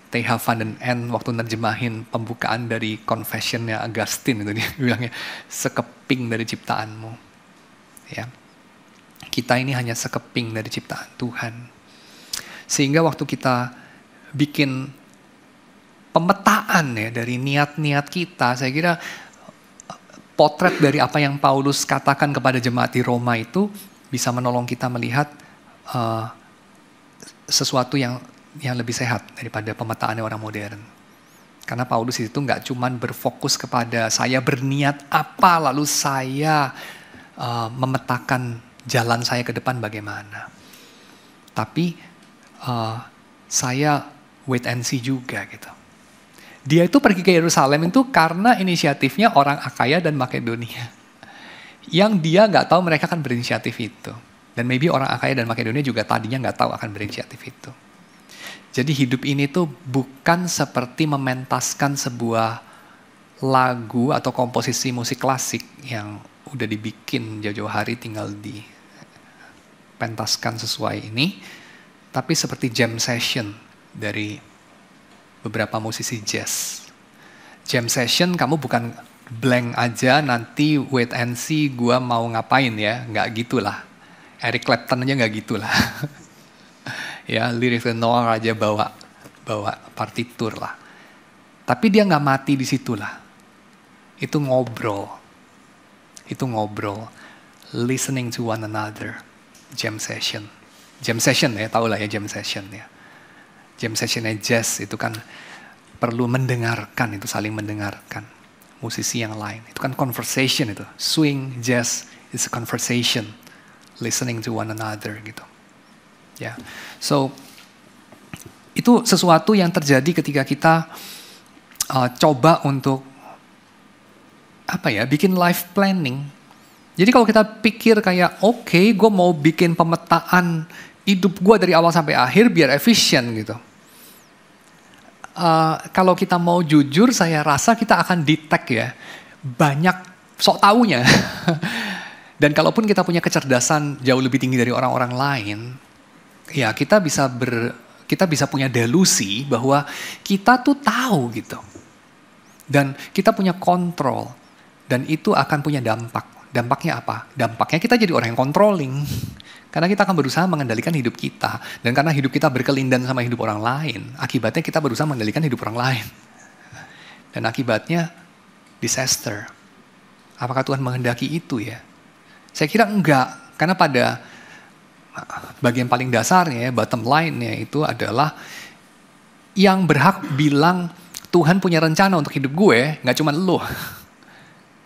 T.H. van den End waktu nerjemahin pembukaan dari Confession-nya Augustine itu dia bilangnya sekeping dari ciptaanmu. Ya. Kita ini hanya sekeping dari ciptaan Tuhan. Sehingga waktu kita bikin pemetaan ya dari niat-niat kita, saya kira potret dari apa yang Paulus katakan kepada jemaat di Roma itu bisa menolong kita melihat sesuatu yang lebih sehat daripada pemetaannya orang modern. Karena Paulus itu nggak cuma berfokus kepada saya berniat apa, lalu saya memetakan jalan saya ke depan bagaimana. Tapi saya wait and see juga gitu. Dia itu pergi ke Yerusalem itu karena inisiatifnya orang Akaya dan Makedonia. Yang dia nggak tahu mereka akan berinisiatif itu. Dan maybe orang Akaya dan Makedonia juga tadinya nggak tahu akan berinisiatif itu. Jadi hidup ini tuh bukan seperti mementaskan sebuah lagu atau komposisi musik klasik yang udah dibikin jauh-jauh hari tinggal dipentaskan sesuai ini, tapi seperti jam session dari beberapa musisi jazz. Jam session kamu bukan blank aja nanti wait and see gua mau ngapain ya, nggak gitulah. Eric Clapton aja nggak gitulah. Ya, Lyric Noir aja bawa partitur lah. Tapi dia nggak mati di situlah. Itu ngobrol, listening to one another, jam session ya, tau lah ya jam session ya. Jam sessionnya jazz itu kan perlu mendengarkan, itu saling mendengarkan musisi yang lain. Itu kan conversation itu, swing, jazz, it's a conversation, listening to one another gitu. Ya, so itu sesuatu yang terjadi ketika kita coba untuk bikin life planning. Jadi kalau kita pikir kayak, oke, gue mau bikin pemetaan hidup gue dari awal sampai akhir biar efisien gitu. Kalau kita mau jujur, saya rasa kita akan detect ya, banyak sok taunya. Dan kalaupun kita punya kecerdasan jauh lebih tinggi dari orang-orang lain, ya kita bisa punya delusi bahwa kita tuh tahu gitu. Dan kita punya kontrol. Dan itu akan punya dampak. Dampaknya apa? Dampaknya kita jadi orang yang controlling. Karena kita akan berusaha mengendalikan hidup kita. Dan karena hidup kita berkelindan sama hidup orang lain, akibatnya kita berusaha mengendalikan hidup orang lain. Dan akibatnya disaster. Apakah Tuhan menghendaki itu ya? Saya kira enggak. Karena pada bagian paling dasarnya, bottom line-nya itu adalah yang berhak bilang Tuhan punya rencana untuk hidup gue, nggak cuma lo.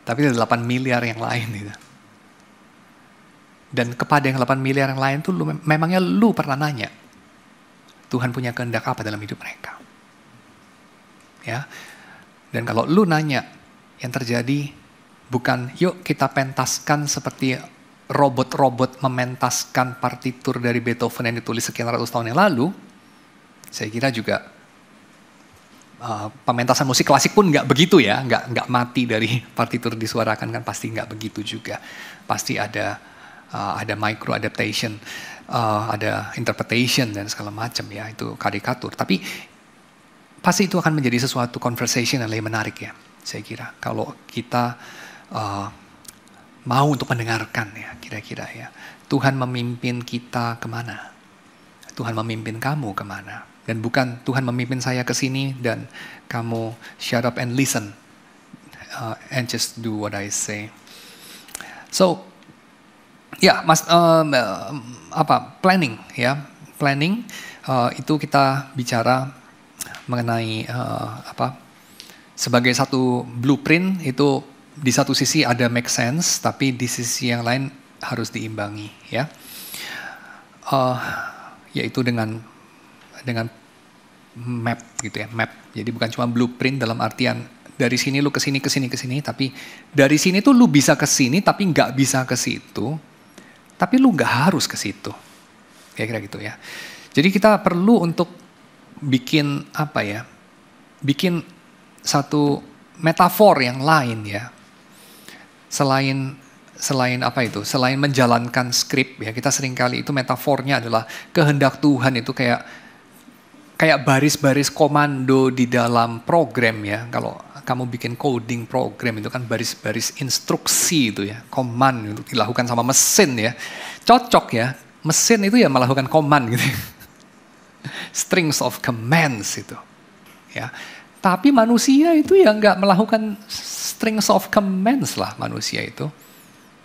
Tapi ada 8 miliar yang lain gitu. Dan kepada yang 8 miliar yang lain tuh memangnya lu pernah nanya Tuhan punya kehendak apa dalam hidup mereka? Ya. Dan kalau lu nanya, yang terjadi bukan yuk kita pentaskan seperti robot-robot mementaskan partitur dari Beethoven yang ditulis sekian ratus tahun yang lalu. Saya kira juga pementasan musik klasik pun nggak begitu ya, nggak mati dari partitur disuarakan kan, pasti nggak begitu juga. Pasti ada micro adaptation, ada interpretation dan segala macam ya, itu karikatur. Tapi pasti itu akan menjadi sesuatu conversation yang lebih menarik ya, saya kira. Kalau kita mau untuk mendengarkan ya, kira-kira ya. Tuhan memimpin kita kemana? Tuhan memimpin kamu kemana? Dan bukan Tuhan memimpin saya ke sini dan kamu shut up and listen and just do what I say. So, ya, planning ya, planning itu kita bicara mengenai sebagai satu blueprint itu di satu sisi ada make sense, tapi di sisi yang lain harus diimbangi ya, yaitu dengan map gitu ya, map. Jadi bukan cuma blueprint dalam artian dari sini lu ke sini, tapi dari sini tuh lu bisa ke sini tapi nggak bisa ke situ, tapi lu nggak harus ke situ. Kira-kira gitu ya. Jadi kita perlu untuk bikin bikin satu metafor yang lain ya. Selain Selain menjalankan skrip ya, kita seringkali itu metafornya adalah kehendak Tuhan itu kayak baris-baris komando di dalam program ya. Kalau kamu bikin coding program itu kan baris-baris instruksi itu ya, command untuk dilakukan sama mesin ya. Cocok ya, mesin itu ya melakukan command gitu. Strings of commands itu. Ya. Tapi manusia itu ya nggak melakukan strings of commands lah manusia itu.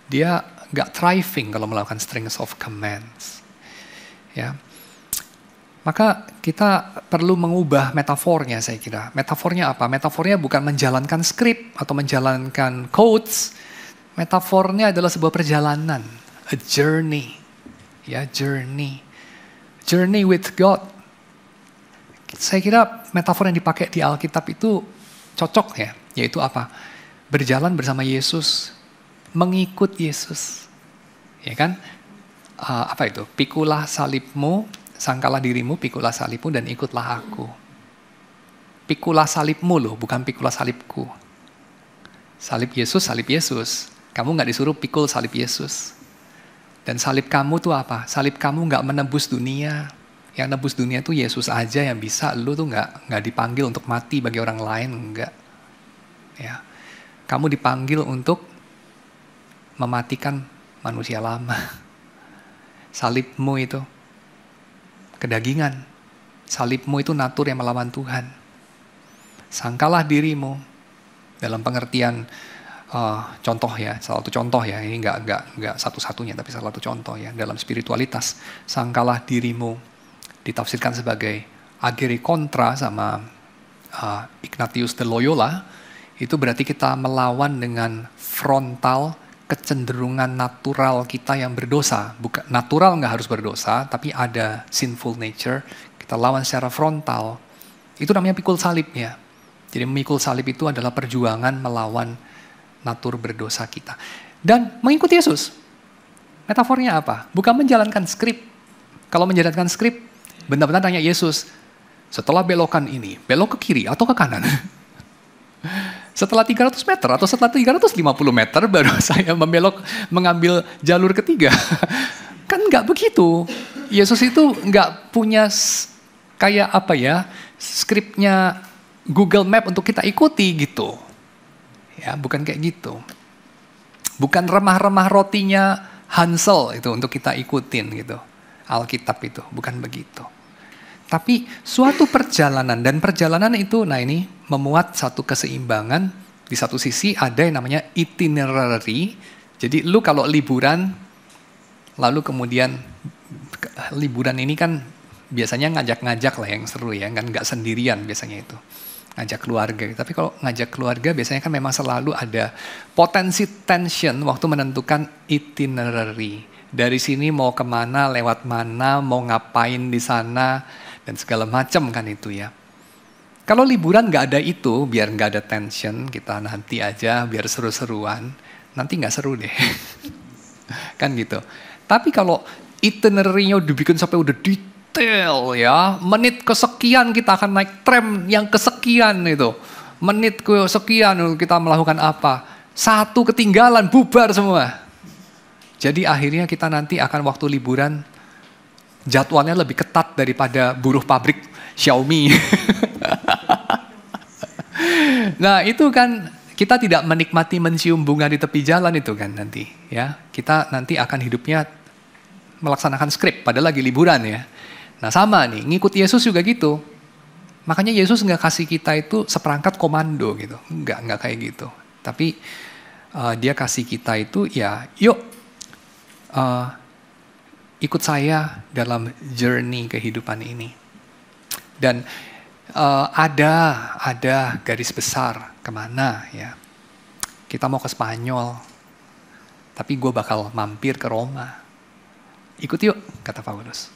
Dia nggak thriving kalau melakukan strings of commands. Ya. Maka kita perlu mengubah metafornya saya kira. Metafornya apa? Metafornya bukan menjalankan skrip atau menjalankan codes. Metafornya adalah sebuah perjalanan. A journey. Ya, journey. Journey with God. saya kira metafor yang dipakai di Alkitab itu cocok ya, yaitu apa? Berjalan bersama Yesus, mengikut Yesus. Ya kan? Apa itu? Pikulah salibmu, sangkalah dirimu, pikulah salibmu dan ikutlah aku. Pikulah salibmu loh, bukan pikulah salibku. Salib Yesus, salib Yesus. Kamu nggak disuruh pikul salib Yesus. Dan salib kamu tuh apa? Salib kamu nggak menebus dunia. Yang nebus dunia tuh Yesus aja yang bisa. Lu tuh nggak dipanggil untuk mati bagi orang lain, enggak. Ya, kamu dipanggil untuk mematikan manusia lama. Salibmu itu kedagingan. Salibmu itu natur yang melawan Tuhan. Sangkalah dirimu dalam pengertian contoh ya, salah satu contoh ya, ini nggak satu-satunya tapi salah satu contoh ya dalam spiritualitas. Sangkalah dirimu ditafsirkan sebagai agere contra sama Ignatius de Loyola, itu berarti kita melawan dengan frontal kecenderungan natural kita yang berdosa. Bukan natural nggak harus berdosa, tapi ada sinful nature, kita lawan secara frontal. Itu namanya pikul salib ya. Jadi memikul salib itu adalah perjuangan melawan natur berdosa kita. Dan mengikuti Yesus. Metafornya apa? Bukan menjalankan skrip. Kalau menjalankan skrip, benar-benar tanya Yesus, setelah belokan ini, belok ke kiri atau ke kanan? Setelah 300 meter atau setelah 350 meter baru saya mengambil jalur ketiga. Kan nggak begitu. Yesus itu nggak punya kayak apa ya, skripnya Google Map untuk kita ikuti gitu. Ya, bukan kayak gitu. Bukan remah-remah rotinya Hansel itu untuk kita ikutin gitu. Alkitab itu, bukan begitu. Tapi suatu perjalanan, dan perjalanan itu, nah ini memuat satu keseimbangan. Di satu sisi ada yang namanya itinerary. Jadi lu kalau liburan, lalu kemudian liburan ini kan biasanya ngajak-ngajak lah yang seru ya, kan nggak sendirian biasanya itu. Ngajak keluarga. Tapi kalau ngajak keluarga biasanya kan memang selalu ada potensi tension waktu menentukan itinerary. Dari sini mau kemana, lewat mana, mau ngapain di sana, dan segala macam kan itu ya. Kalau liburan nggak ada itu, biar nggak ada tension, kita nanti aja, biar seru-seruan, nanti nggak seru deh. Kan gitu. Tapi kalau itinerary-nya dibikin sampai udah detail ya, menit kesekian kita akan naik tram yang kesekian itu. Menit kesekian kita melakukan apa. Satu ketinggalan, bubar semua. Jadi akhirnya kita nanti akan waktu liburan, jadwalnya lebih ketat daripada buruh pabrik Xiaomi. Nah itu kan kita tidak menikmati mencium bunga di tepi jalan itu kan nanti. Ya, kita nanti akan hidupnya melaksanakan skrip padahal lagi liburan ya. Nah sama nih, ngikut Yesus juga gitu. Makanya Yesus nggak kasih kita itu seperangkat komando gitu. Nggak kayak gitu. Tapi dia kasih kita itu ya yuk. Ikut saya dalam journey kehidupan ini. Dan ada garis besar kemana ya. Kita mau ke Spanyol, tapi gue bakal mampir ke Roma. Ikut yuk, kata Paulus.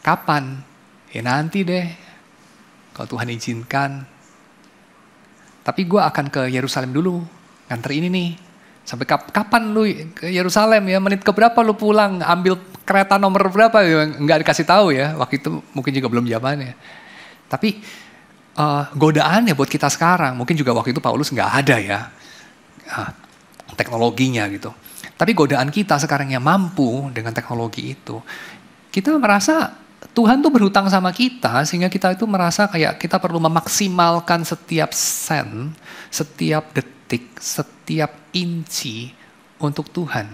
Kapan? Ya nanti deh, kalau Tuhan izinkan. Tapi gue akan ke Yerusalem dulu, nganter ini nih. Sampai kapan lu ke Yerusalem ya? Menit keberapa lu pulang? Ambil kereta nomor berapa? Nggak dikasih tahu ya. Waktu itu mungkin juga belum zamannya. Tapi godaan ya buat kita sekarang. Mungkin juga waktu itu Paulus nggak ada ya teknologinya gitu. Tapi godaan kita sekarang yang mampu dengan teknologi itu. Kita merasa Tuhan tuh berhutang sama kita sehingga kita itu merasa kayak kita perlu memaksimalkan setiap sen, setiap detik, setiap inci untuk Tuhan.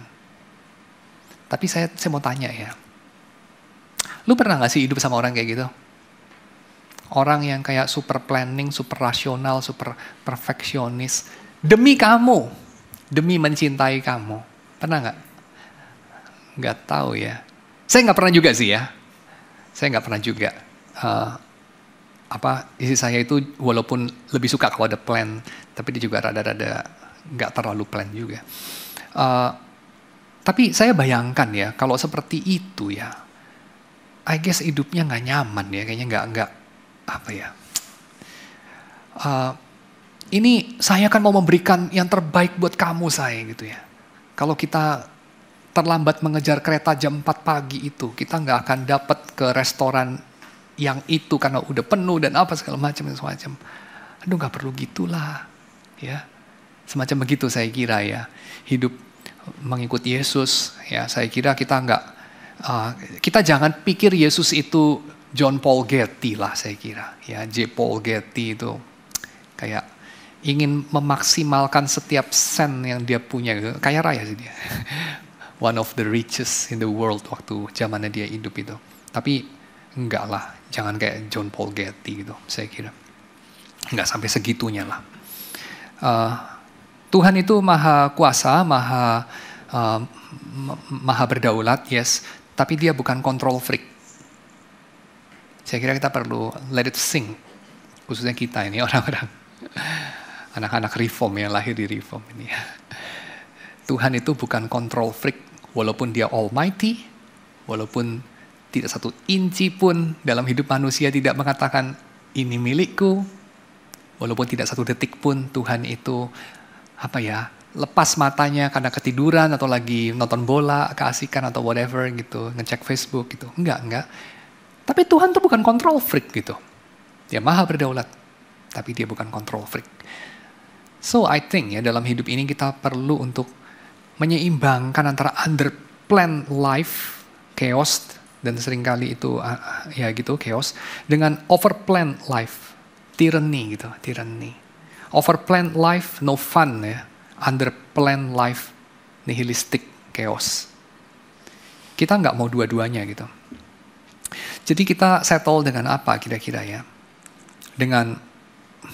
Tapi saya mau tanya ya, lu pernah gak sih hidup sama orang kayak gitu? Orang yang kayak super planning, super rasional, super perfeksionis. Demi kamu, demi mencintai kamu. Pernah gak? Gak tahu ya. Saya gak pernah juga sih ya. Saya gak pernah juga. Isi saya itu walaupun lebih suka kalau ada plan, tapi dia juga rada-rada nggak terlalu plan juga. Tapi saya bayangkan ya, kalau seperti itu ya, I guess hidupnya nggak nyaman ya, kayaknya nggak apa ya? Ini saya kan mau memberikan yang terbaik buat kamu saya gitu ya. Kalau kita terlambat mengejar kereta jam 4 pagi itu, kita nggak akan dapat ke restoran yang itu karena udah penuh dan apa segala macam dan semacam. Aduh, nggak perlu gitulah, ya. Semacam begitu saya kira ya. Hidup mengikut Yesus, ya saya kira kita jangan pikir Yesus itu John Paul Getty lah saya kira. Ya, J. Paul Getty itu kayak ingin memaksimalkan setiap sen yang dia punya, gitu. Kaya raya sih dia. One of the richest in the world waktu zamannya dia hidup itu. Tapi enggak lah, jangan kayak John Paul Getty gitu, saya kira. Enggak sampai segitunya lah. Tuhan itu maha kuasa, maha berdaulat, yes. Tapi dia bukan control freak. Saya kira kita perlu let it sing. Khususnya kita ini orang-orang. Anak-anak reform yang lahir di reform ini. Tuhan itu bukan control freak. Walaupun dia almighty, walaupun tidak satu inci pun dalam hidup manusia tidak mengatakan ini milikku. Walaupun tidak satu detik pun Tuhan itu lepas matanya karena ketiduran atau lagi nonton bola, keasikan atau whatever gitu, ngecek Facebook gitu. Enggak. Tapi Tuhan tuh bukan control freak gitu. Dia maha berdaulat, tapi dia bukan control freak. So I think ya dalam hidup ini kita perlu untuk menyeimbangkan antara underplanned life, chaos, dan seringkali itu chaos, dengan overplanned life, tyranny. Overplanned life, no fun ya. Underplanned life, nihilistic, chaos. Kita nggak mau dua-duanya gitu. Jadi kita settle dengan apa kira-kira ya? Dengan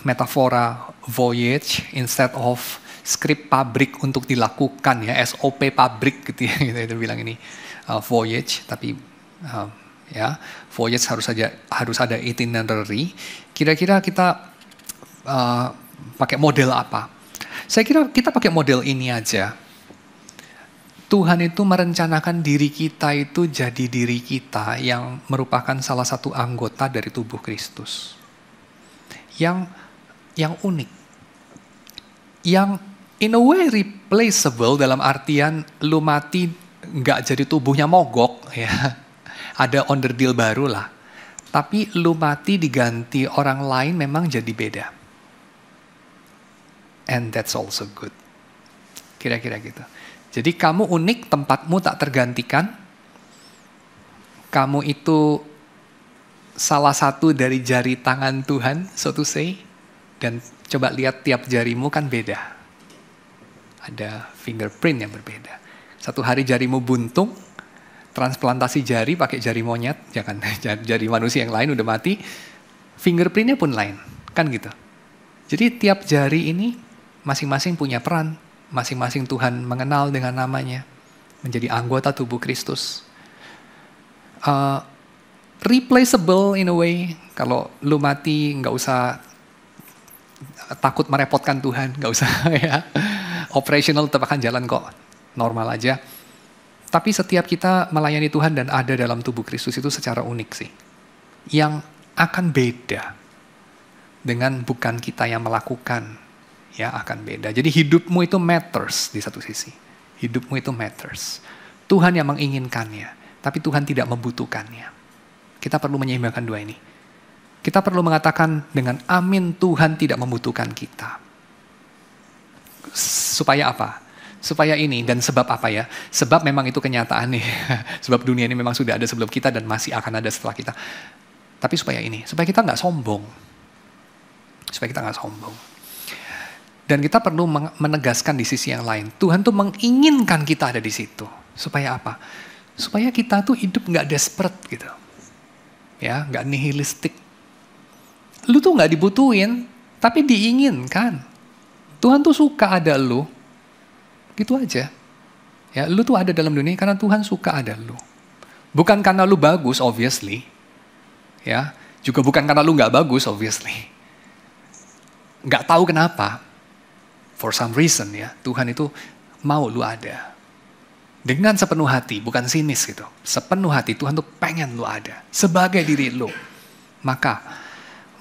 metafora voyage instead of script pabrik untuk dilakukan ya, SOP pabrik gitu ya, kita bilang ini voyage, tapi voyage harus ada itinerary. Kira-kira kita pakai model apa? Saya kira kita pakai model ini aja. Tuhan itu merencanakan diri kita itu jadi diri kita yang merupakan salah satu anggota dari tubuh Kristus. Yang unik. Yang in a way replaceable dalam artian lu mati nggak jadi tubuhnya mogok ya. Ada onderdil baru lah. Tapi lu mati diganti orang lain memang jadi beda. And that's also good. Kira-kira gitu. Jadi kamu unik, tempatmu tak tergantikan. Kamu itu salah satu dari jari tangan Tuhan, so to say. Dan coba lihat tiap jarimu kan beda. Ada fingerprint yang berbeda. Satu hari jarimu buntung, transplantasi jari pakai jari monyet, jangan jari manusia yang lain udah mati, fingerprintnya pun lain, kan gitu. Jadi tiap jari ini masing-masing punya peran, masing-masing Tuhan mengenal dengan namanya, menjadi anggota tubuh Kristus. Replaceable in a way, kalau lu mati nggak usah takut merepotkan Tuhan, nggak usah ya. Operational tetap akan jalan kok, normal aja. Tapi setiap kita melayani Tuhan dan ada dalam tubuh Kristus itu secara unik sih. Yang akan beda dengan bukan kita yang melakukan. Ya akan beda. Jadi hidupmu itu matters di satu sisi. Hidupmu itu matters. Tuhan yang menginginkannya. Tapi Tuhan tidak membutuhkannya. Kita perlu menyeimbangkan dua ini. Kita perlu mengatakan dengan amin Tuhan tidak membutuhkan kita. Supaya apa? Supaya ini dan sebab apa ya? Sebab memang itu kenyataan nih. Sebab dunia ini memang sudah ada sebelum kita dan masih akan ada setelah kita. Tapi supaya ini, supaya kita nggak sombong. Supaya kita nggak sombong. Dan kita perlu menegaskan di sisi yang lain. Tuhan tuh menginginkan kita ada di situ. Supaya apa? Supaya kita tuh hidup nggak desperate gitu. Ya, nggak nihilistik. Lu tuh nggak dibutuhin, tapi diinginkan. Tuhan tuh suka ada lu. Gitu aja. Ya, lu tuh ada dalam dunia karena Tuhan suka ada lu. Bukan karena lu bagus, obviously. Ya, juga bukan karena lu nggak bagus, obviously. Nggak tahu kenapa. For some reason ya, Tuhan itu mau lu ada. Dengan sepenuh hati, bukan sinis gitu. Sepenuh hati Tuhan tuh pengen lu ada. Sebagai diri lu. Maka,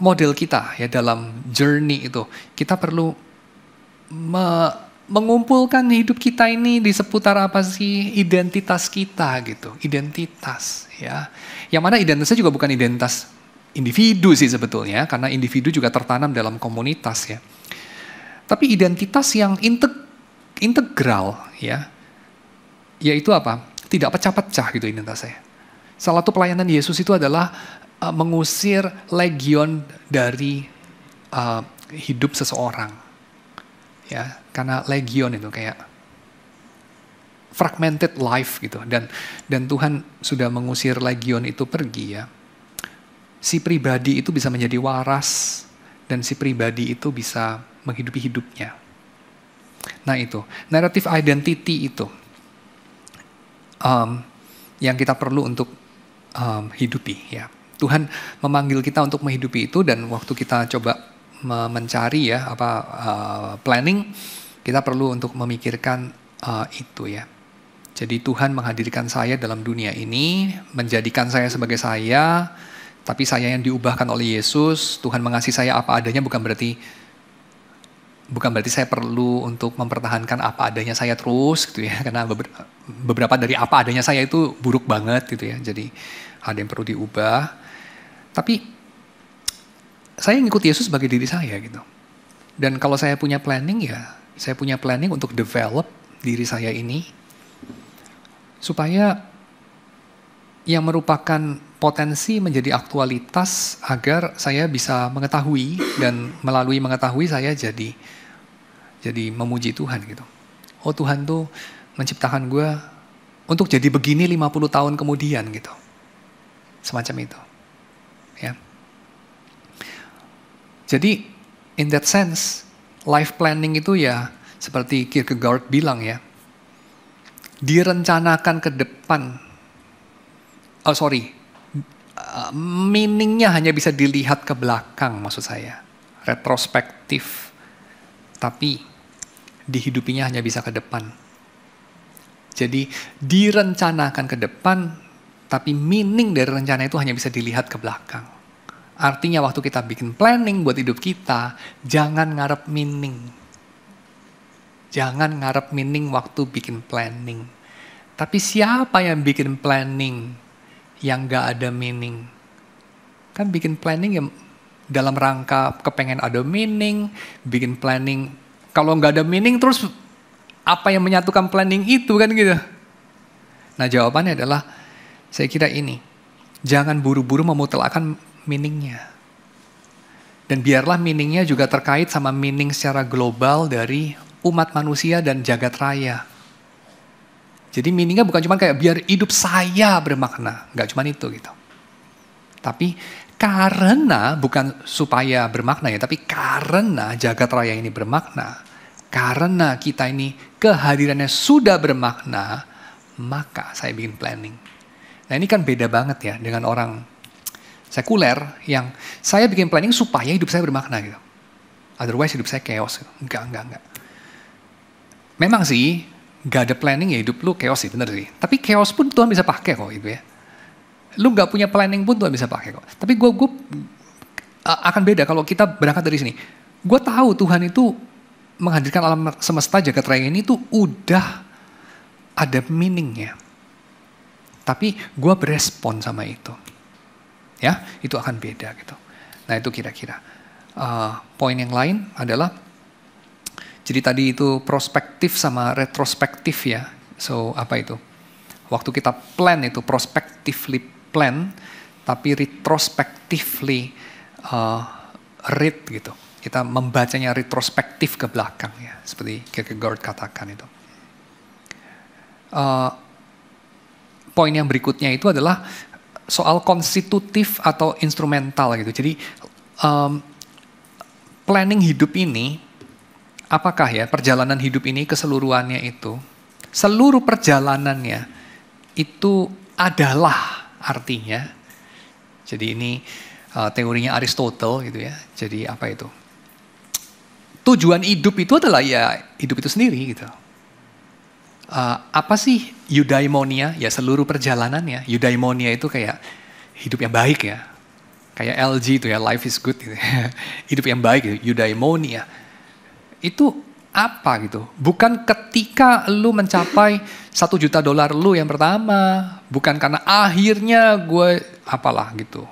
model kita ya dalam journey itu. Kita perlu mengumpulkan hidup kita ini di seputar apa sih identitas kita gitu. Identitas ya. Yang mana identitasnya juga bukan identitas individu sih sebetulnya, karena individu juga tertanam dalam komunitas ya. Tapi identitas yang integral ya, yaitu apa? Tidak pecah-pecah gitu identitasnya. Salah satu pelayanan Yesus itu adalah mengusir legion dari hidup seseorang. Ya, karena legion itu kayak fragmented life gitu, dan Tuhan sudah mengusir legion itu pergi ya. Si pribadi itu bisa menjadi waras, dan si pribadi itu bisa menghidupi hidupnya. Nah itu, narrative identity itu yang kita perlu untuk hidupi ya. Tuhan memanggil kita untuk menghidupi itu, dan waktu kita coba mencari ya planning, kita perlu untuk memikirkan itu ya. Jadi Tuhan menghadirkan saya dalam dunia ini, menjadikan saya sebagai saya, tapi saya yang diubahkan oleh Yesus. Tuhan mengasihi saya apa adanya, bukan berarti saya perlu untuk mempertahankan apa adanya saya terus gitu ya, karena beberapa dari apa adanya saya itu buruk banget gitu ya. Jadi ada yang perlu diubah. Tapi saya ngikut Yesus sebagai diri saya gitu. Dan kalau saya punya planning ya, saya punya planning untuk develop diri saya ini supaya yang merupakan potensi menjadi aktualitas agar saya bisa mengetahui, dan melalui mengetahui saya jadi memuji Tuhan gitu. Oh Tuhan tuh menciptakan gue untuk jadi begini 50 tahun kemudian gitu. Semacam itu. Ya. Jadi in that sense, life planning itu ya seperti Kierkegaard bilang ya, direncanakan ke depan. Meaningnya hanya bisa dilihat ke belakang maksud saya. Retrospektif. Tapi dihidupinya hanya bisa ke depan. Jadi direncanakan ke depan, tapi meaning dari rencana itu hanya bisa dilihat ke belakang. Artinya waktu kita bikin planning buat hidup kita, jangan ngarep meaning. Jangan ngarep meaning waktu bikin planning. Tapi siapa yang bikin planning yang gak ada meaning? Kan bikin planning yang dalam rangka kepengen ada meaning, bikin planning. Kalau gak ada meaning terus apa yang menyatukan planning itu kan gitu. Nah jawabannya adalah, saya kira ini, jangan buru-buru memutlakkan meaningnya. Dan biarlah meaningnya juga terkait sama meaning secara global dari umat manusia dan jagat raya. Jadi meaningnya bukan cuma kayak biar hidup saya bermakna, nggak cuma itu gitu. Tapi karena, bukan supaya bermakna ya, tapi karena jagat raya ini bermakna, karena kita ini kehadirannya sudah bermakna, maka saya bikin planning. Nah ini kan beda banget ya dengan orang sekuler yang saya bikin planning supaya hidup saya bermakna gitu. Otherwise hidup saya chaos. Enggak. Memang sih, gak ada planning ya hidup lu chaos sih, bener sih. Tapi chaos pun Tuhan bisa pakai kok gitu ya. Lu gak punya planning pun Tuhan bisa pakai kok. Tapi gue akan beda kalau kita berangkat dari sini. Gue tahu Tuhan itu menghadirkan alam semesta jagat raya ini tuh udah ada meaningnya. Tapi gue berespon sama itu. Ya, itu akan beda gitu. Nah itu kira-kira. Poin yang lain adalah, jadi tadi itu prospektif sama retrospektif ya. So apa itu? Waktu kita plan itu prospectively plan, tapi retrospectively read gitu. Kita membacanya retrospektif ke belakang ya, seperti Kierkegaard katakan itu. Poin yang berikutnya itu adalah soal konstitutif atau instrumental gitu. Jadi planning hidup ini, apakah ya perjalanan hidup ini keseluruhannya itu, seluruh perjalanannya itu adalah artinya, jadi ini teorinya Aristotle gitu ya, jadi apa itu? Tujuan hidup itu adalah ya hidup itu sendiri gitu. Apa sih eudaimonia? Ya seluruh perjalanannya. Eudaimonia itu kayak hidup yang baik ya. Kayak LG itu ya, life is good gitu. Hidup yang baik gitu, eudaimonia. Itu apa gitu? Bukan ketika lu mencapai $1 juta lu yang pertama, bukan karena akhirnya gue apalah gitu,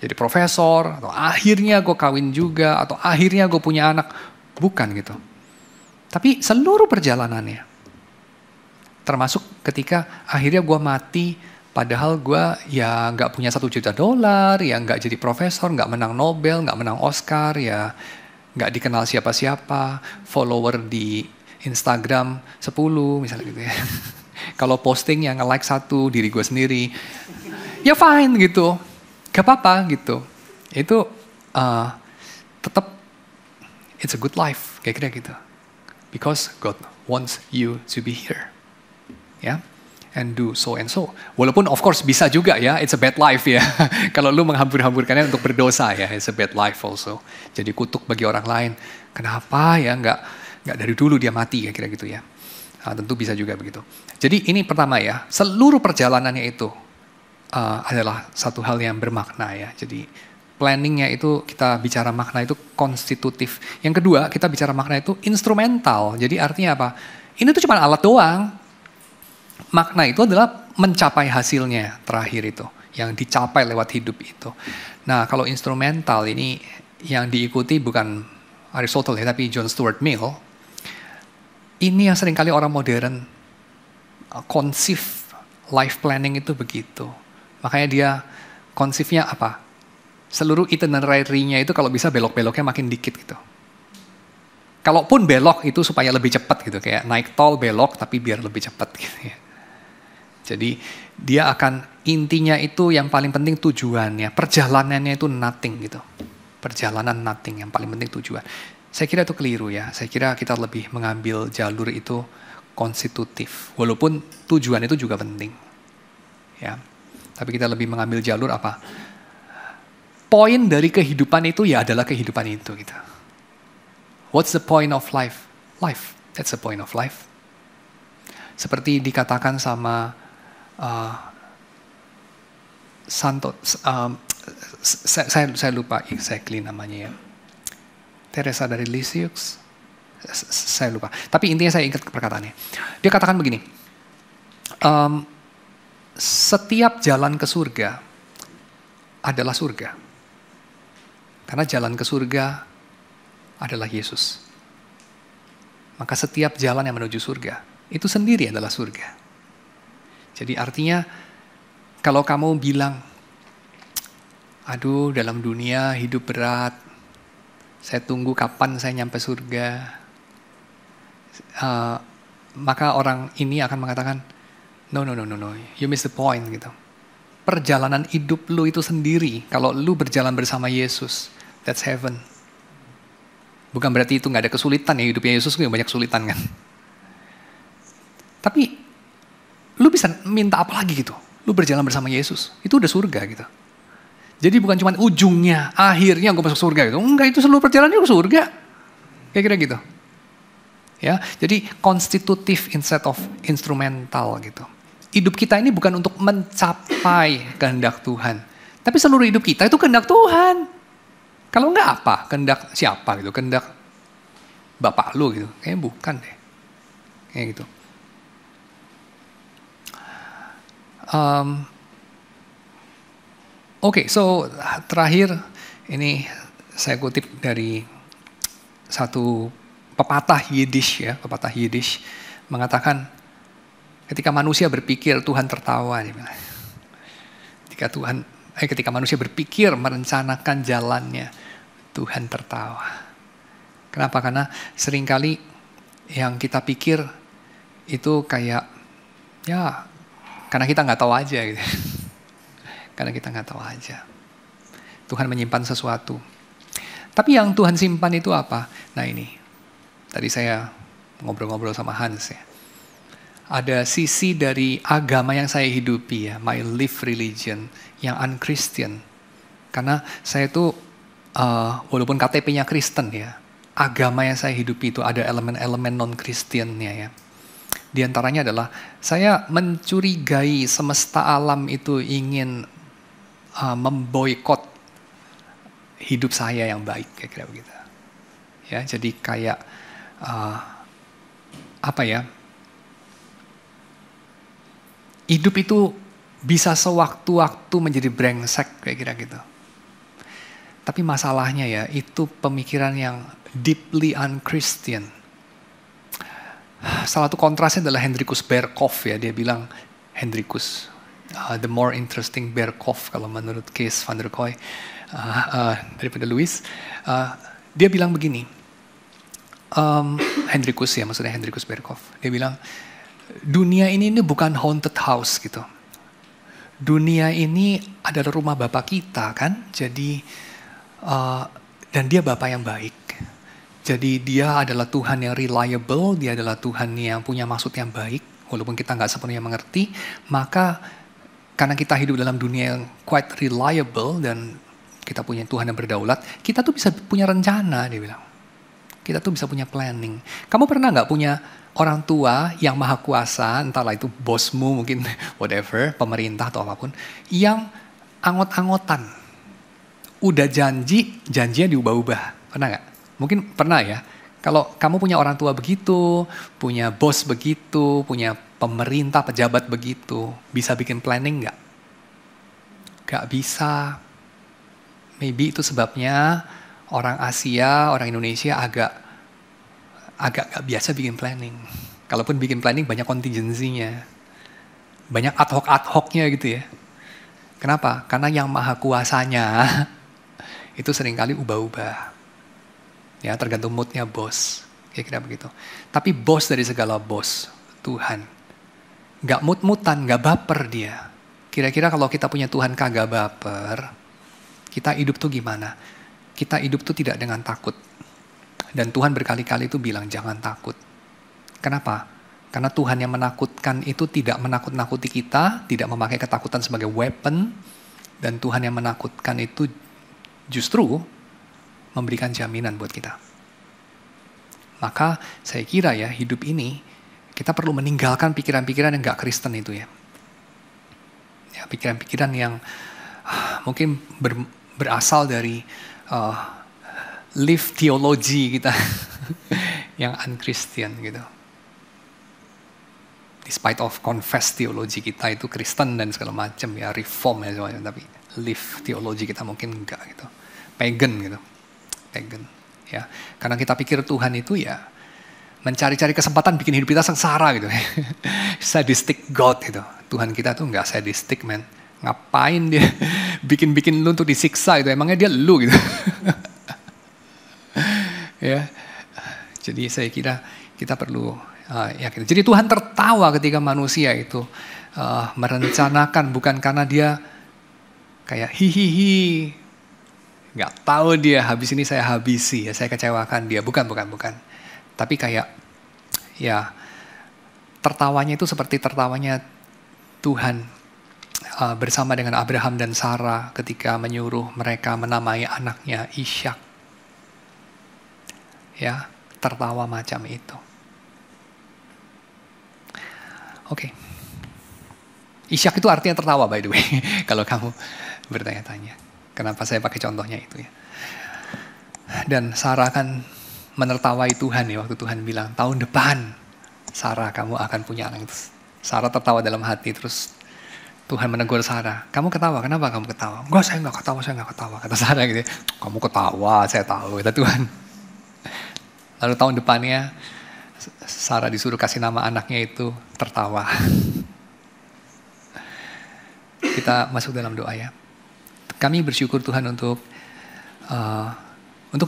jadi profesor, atau akhirnya gue kawin juga, atau akhirnya gue punya anak, bukan gitu. Tapi seluruh perjalanannya, termasuk ketika akhirnya gue mati, padahal gue ya nggak punya $1 juta, ya nggak jadi profesor, nggak menang Nobel, nggak menang Oscar, ya nggak dikenal siapa-siapa, follower di Instagram 10 misalnya gitu ya. Kalau posting yang nge-like 1 diri gue sendiri, ya fine gitu, gak apa-apa gitu. Itu tetap it's a good life, kayak kira gitu. Because God wants you to be here, ya. And do so and so. Walaupun of course bisa juga ya, it's a bad life ya. Kalau lu menghambur-hamburkannya untuk berdosa ya, it's a bad life also. Jadi kutuk bagi orang lain. Kenapa ya nggak dari dulu dia mati ya, kira gitu ya. Nah, tentu bisa juga begitu. Jadi ini pertama ya, seluruh perjalanannya itu adalah satu hal yang bermakna ya. Jadi planningnya itu kita bicara makna itu konstitutif. Yang kedua kita bicara makna itu instrumental. Jadi artinya apa? Ini tuh cuma alat doang. Makna itu adalah mencapai hasilnya terakhir itu, yang dicapai lewat hidup itu. Nah kalau instrumental ini yang diikuti bukan Aristotle ya, tapi John Stuart Mill. Ini yang seringkali orang modern conceive life planning itu begitu. Makanya dia conceive-nya apa? Seluruh itinerary-nya itu kalau bisa belok-beloknya makin dikit gitu. Kalaupun belok itu supaya lebih cepat gitu, kayak naik tol belok tapi biar lebih cepat gitu ya. Jadi dia akan intinya itu yang paling penting tujuannya, perjalanannya itu nothing gitu. Perjalanan nothing, yang paling penting tujuan. Saya kira itu keliru ya, saya kira kita lebih mengambil jalur itu konstitutif. Walaupun tujuan itu juga penting. Ya. Tapi kita lebih mengambil jalur apa? Poin dari kehidupan itu ya adalah kehidupan itu gitu. What's the point of life? Life, that's the point of life. Seperti dikatakan sama saya lupa exactly namanya ya. Teresa dari Lisieux, saya lupa. Tapi intinya saya ingat perkataannya. Dia katakan begini, setiap jalan ke surga adalah surga. Karena jalan ke surga adalah Yesus. Maka setiap jalan yang menuju surga, itu sendiri adalah surga. Jadi artinya, kalau kamu bilang, aduh dalam dunia hidup berat, saya tunggu kapan saya nyampe surga. Maka orang ini akan mengatakan, no, you miss the point gitu. Perjalanan hidup lu itu sendiri, kalau lu berjalan bersama Yesus, that's heaven. Bukan berarti itu nggak ada kesulitan ya, hidupnya Yesus itu banyak kesulitan kan. Tapi lu bisa minta apa lagi gitu? Lu berjalan bersama Yesus, itu udah surga gitu. Jadi bukan cuma ujungnya, akhirnya gue masuk surga gitu. Enggak, itu seluruh perjalanan ke surga. Kira-kira gitu. Ya, jadi konstitutif instead of instrumental gitu. Hidup kita ini bukan untuk mencapai kehendak Tuhan, tapi seluruh hidup kita itu kehendak Tuhan. Kalau enggak apa? Kehendak siapa gitu? Kehendak bapak lu gitu? Kayaknya bukan deh. Kayak gitu. Oke, so terakhir ini saya kutip dari satu pepatah Yiddish ya, pepatah Yiddish mengatakan ketika manusia berpikir Tuhan tertawa. Ketika manusia berpikir merencanakan jalannya, Tuhan tertawa. Kenapa? Karena seringkali yang kita pikir itu kayak ya karena kita nggak tahu aja gitu. Karena kita nggak tahu aja. Tuhan menyimpan sesuatu. Tapi yang Tuhan simpan itu apa? Nah ini, tadi saya ngobrol-ngobrol sama Hans ya. Ada sisi dari agama yang saya hidupi ya, my life religion, yang un-Christian. Karena saya itu, walaupun KTP-nya Kristen ya, agama yang saya hidupi itu ada elemen-elemen non-Christian-nya ya. Di antaranya adalah saya mencurigai semesta alam itu ingin memboikot hidup saya yang baik, kira-kira begitu. Ya, jadi kayak apa ya? Hidup itu bisa sewaktu-waktu menjadi brengsek, kira-kira gitu. Tapi masalahnya ya, itu pemikiran yang deeply un-Christian. Salah satu kontrasnya adalah Hendrikus Berkov ya, dia bilang Hendrikus, the more interesting Berkov kalau menurut Kees van der Kooi daripada Lewis. Dia bilang begini, Hendrikus ya, maksudnya Hendrikus Berkov. Dia bilang, dunia ini bukan haunted house gitu. Dunia ini adalah rumah Bapa kita kan, jadi dan dia Bapa yang baik. Jadi dia adalah Tuhan yang reliable, dia adalah Tuhan yang punya maksud yang baik, walaupun kita nggak sepenuhnya mengerti. Maka karena kita hidup dalam dunia yang quite reliable dan kita punya Tuhan yang berdaulat, kita tuh bisa punya rencana, dia bilang. Kita tuh bisa punya planning. Kamu pernah nggak punya orang tua yang maha kuasa, entahlah itu bosmu mungkin, whatever, pemerintah atau apapun, yang angot-angotan. Udah janjinya diubah-ubah. Pernah nggak? Mungkin pernah ya. Kalau kamu punya orang tua begitu, punya bos begitu, punya pemerintah, pejabat begitu, bisa bikin planning nggak? Nggak bisa. Maybe itu sebabnya orang Asia, orang Indonesia agak nggak biasa bikin planning. Kalaupun bikin planning banyak contingency-nya. Banyak ad hoc-nya gitu ya. Kenapa? Karena yang maha kuasanya itu seringkali ubah-ubah. Ya, tergantung moodnya bos. Kira-kira begitu. Tapi bos dari segala bos, Tuhan. Nggak mut-mutan, nggak baper dia. Kira-kira kalau kita punya Tuhan kagak baper, kita hidup tuh gimana? Kita hidup tuh tidak dengan takut. Dan Tuhan berkali-kali itu bilang jangan takut. Kenapa? Karena Tuhan yang menakutkan itu tidak menakut-nakuti kita, tidak memakai ketakutan sebagai weapon. Dan Tuhan yang menakutkan itu justru memberikan jaminan buat kita. Maka saya kira ya hidup ini kita perlu meninggalkan pikiran-pikiran yang gak Kristen itu ya. Ya, pikiran-pikiran yang mungkin berasal dari live theology kita yang un-Christian gitu. Despite of confess theology kita itu Kristen dan segala macam ya, reform ya semuanya, tapi live theology kita mungkin enggak gitu. Pagan gitu. Pagan ya. Karena kita pikir Tuhan itu ya mencari-cari kesempatan bikin hidup kita sengsara gitu. Sadistic God gitu. Tuhan kita tuh enggak sadistic, man. Ngapain dia bikin-bikin lu untuk disiksa gitu. Emangnya dia lu gitu. Ya. Jadi saya kira kita perlu yakin. Jadi Tuhan tertawa ketika manusia itu merencanakan, bukan karena dia kayak hihihi, nggak tahu dia habis ini saya habisi, ya saya kecewakan dia, bukan. Tapi kayak ya tertawanya itu seperti tertawanya Tuhan bersama dengan Abraham dan Sarah ketika menyuruh mereka menamai anaknya Ishak. Ya, tertawa macam itu. Oke. Ishak itu artinya tertawa by the way. Kalau kamu bertanya-tanya. Kenapa saya pakai contohnya itu ya. Dan Sarah kan menertawai Tuhan ya. Waktu Tuhan bilang, tahun depan Sarah kamu akan punya anak. Sarah tertawa dalam hati. Terus Tuhan menegur Sarah. Kamu ketawa, kenapa kamu ketawa? Enggak, saya nggak ketawa. Kata Sarah gitu ya. Kamu ketawa, saya tahu. Kata Tuhan. Lalu tahun depannya Sarah disuruh kasih nama anaknya itu tertawa. Kita masuk dalam doa ya. Kami bersyukur Tuhan untuk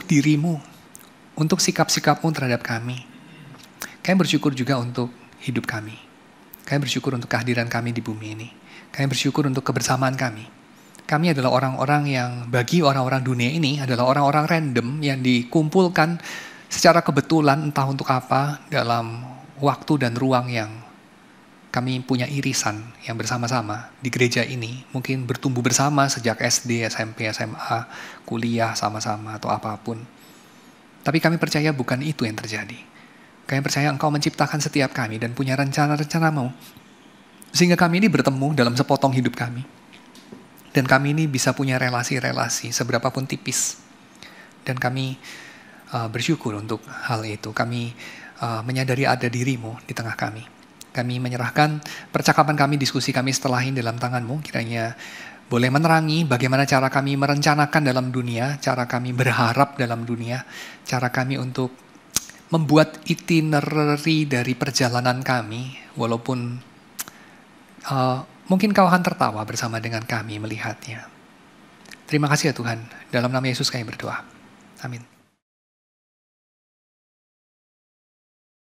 dirimu, untuk sikap-sikapmu terhadap kami. Kami bersyukur juga untuk hidup kami. Kami bersyukur untuk kehadiran kami di bumi ini. Kami bersyukur untuk kebersamaan kami. Kami adalah orang-orang yang bagi orang-orang dunia ini adalah orang-orang random yang dikumpulkan secara kebetulan entah untuk apa dalam waktu dan ruang yang kami punya irisan yang bersama-sama di gereja ini. Mungkin bertumbuh bersama sejak SD, SMP, SMA, kuliah sama-sama atau apapun. Tapi kami percaya bukan itu yang terjadi. Kami percaya Engkau menciptakan setiap kami dan punya rencana-rencanamu. Sehingga kami ini bertemu dalam sepotong hidup kami. Dan kami ini bisa punya relasi-relasi seberapapun tipis. Dan kami bersyukur untuk hal itu. Kami menyadari ada diri-Mu di tengah kami. Kami menyerahkan percakapan kami, diskusi kami setelah ini dalam tangan-Mu. Kiranya boleh menerangi bagaimana cara kami merencanakan dalam dunia, cara kami berharap dalam dunia, cara kami untuk membuat itinerary dari perjalanan kami, walaupun mungkin Kau akan tertawa bersama dengan kami melihatnya. Terima kasih ya Tuhan. Dalam nama Yesus kami berdoa. Amin.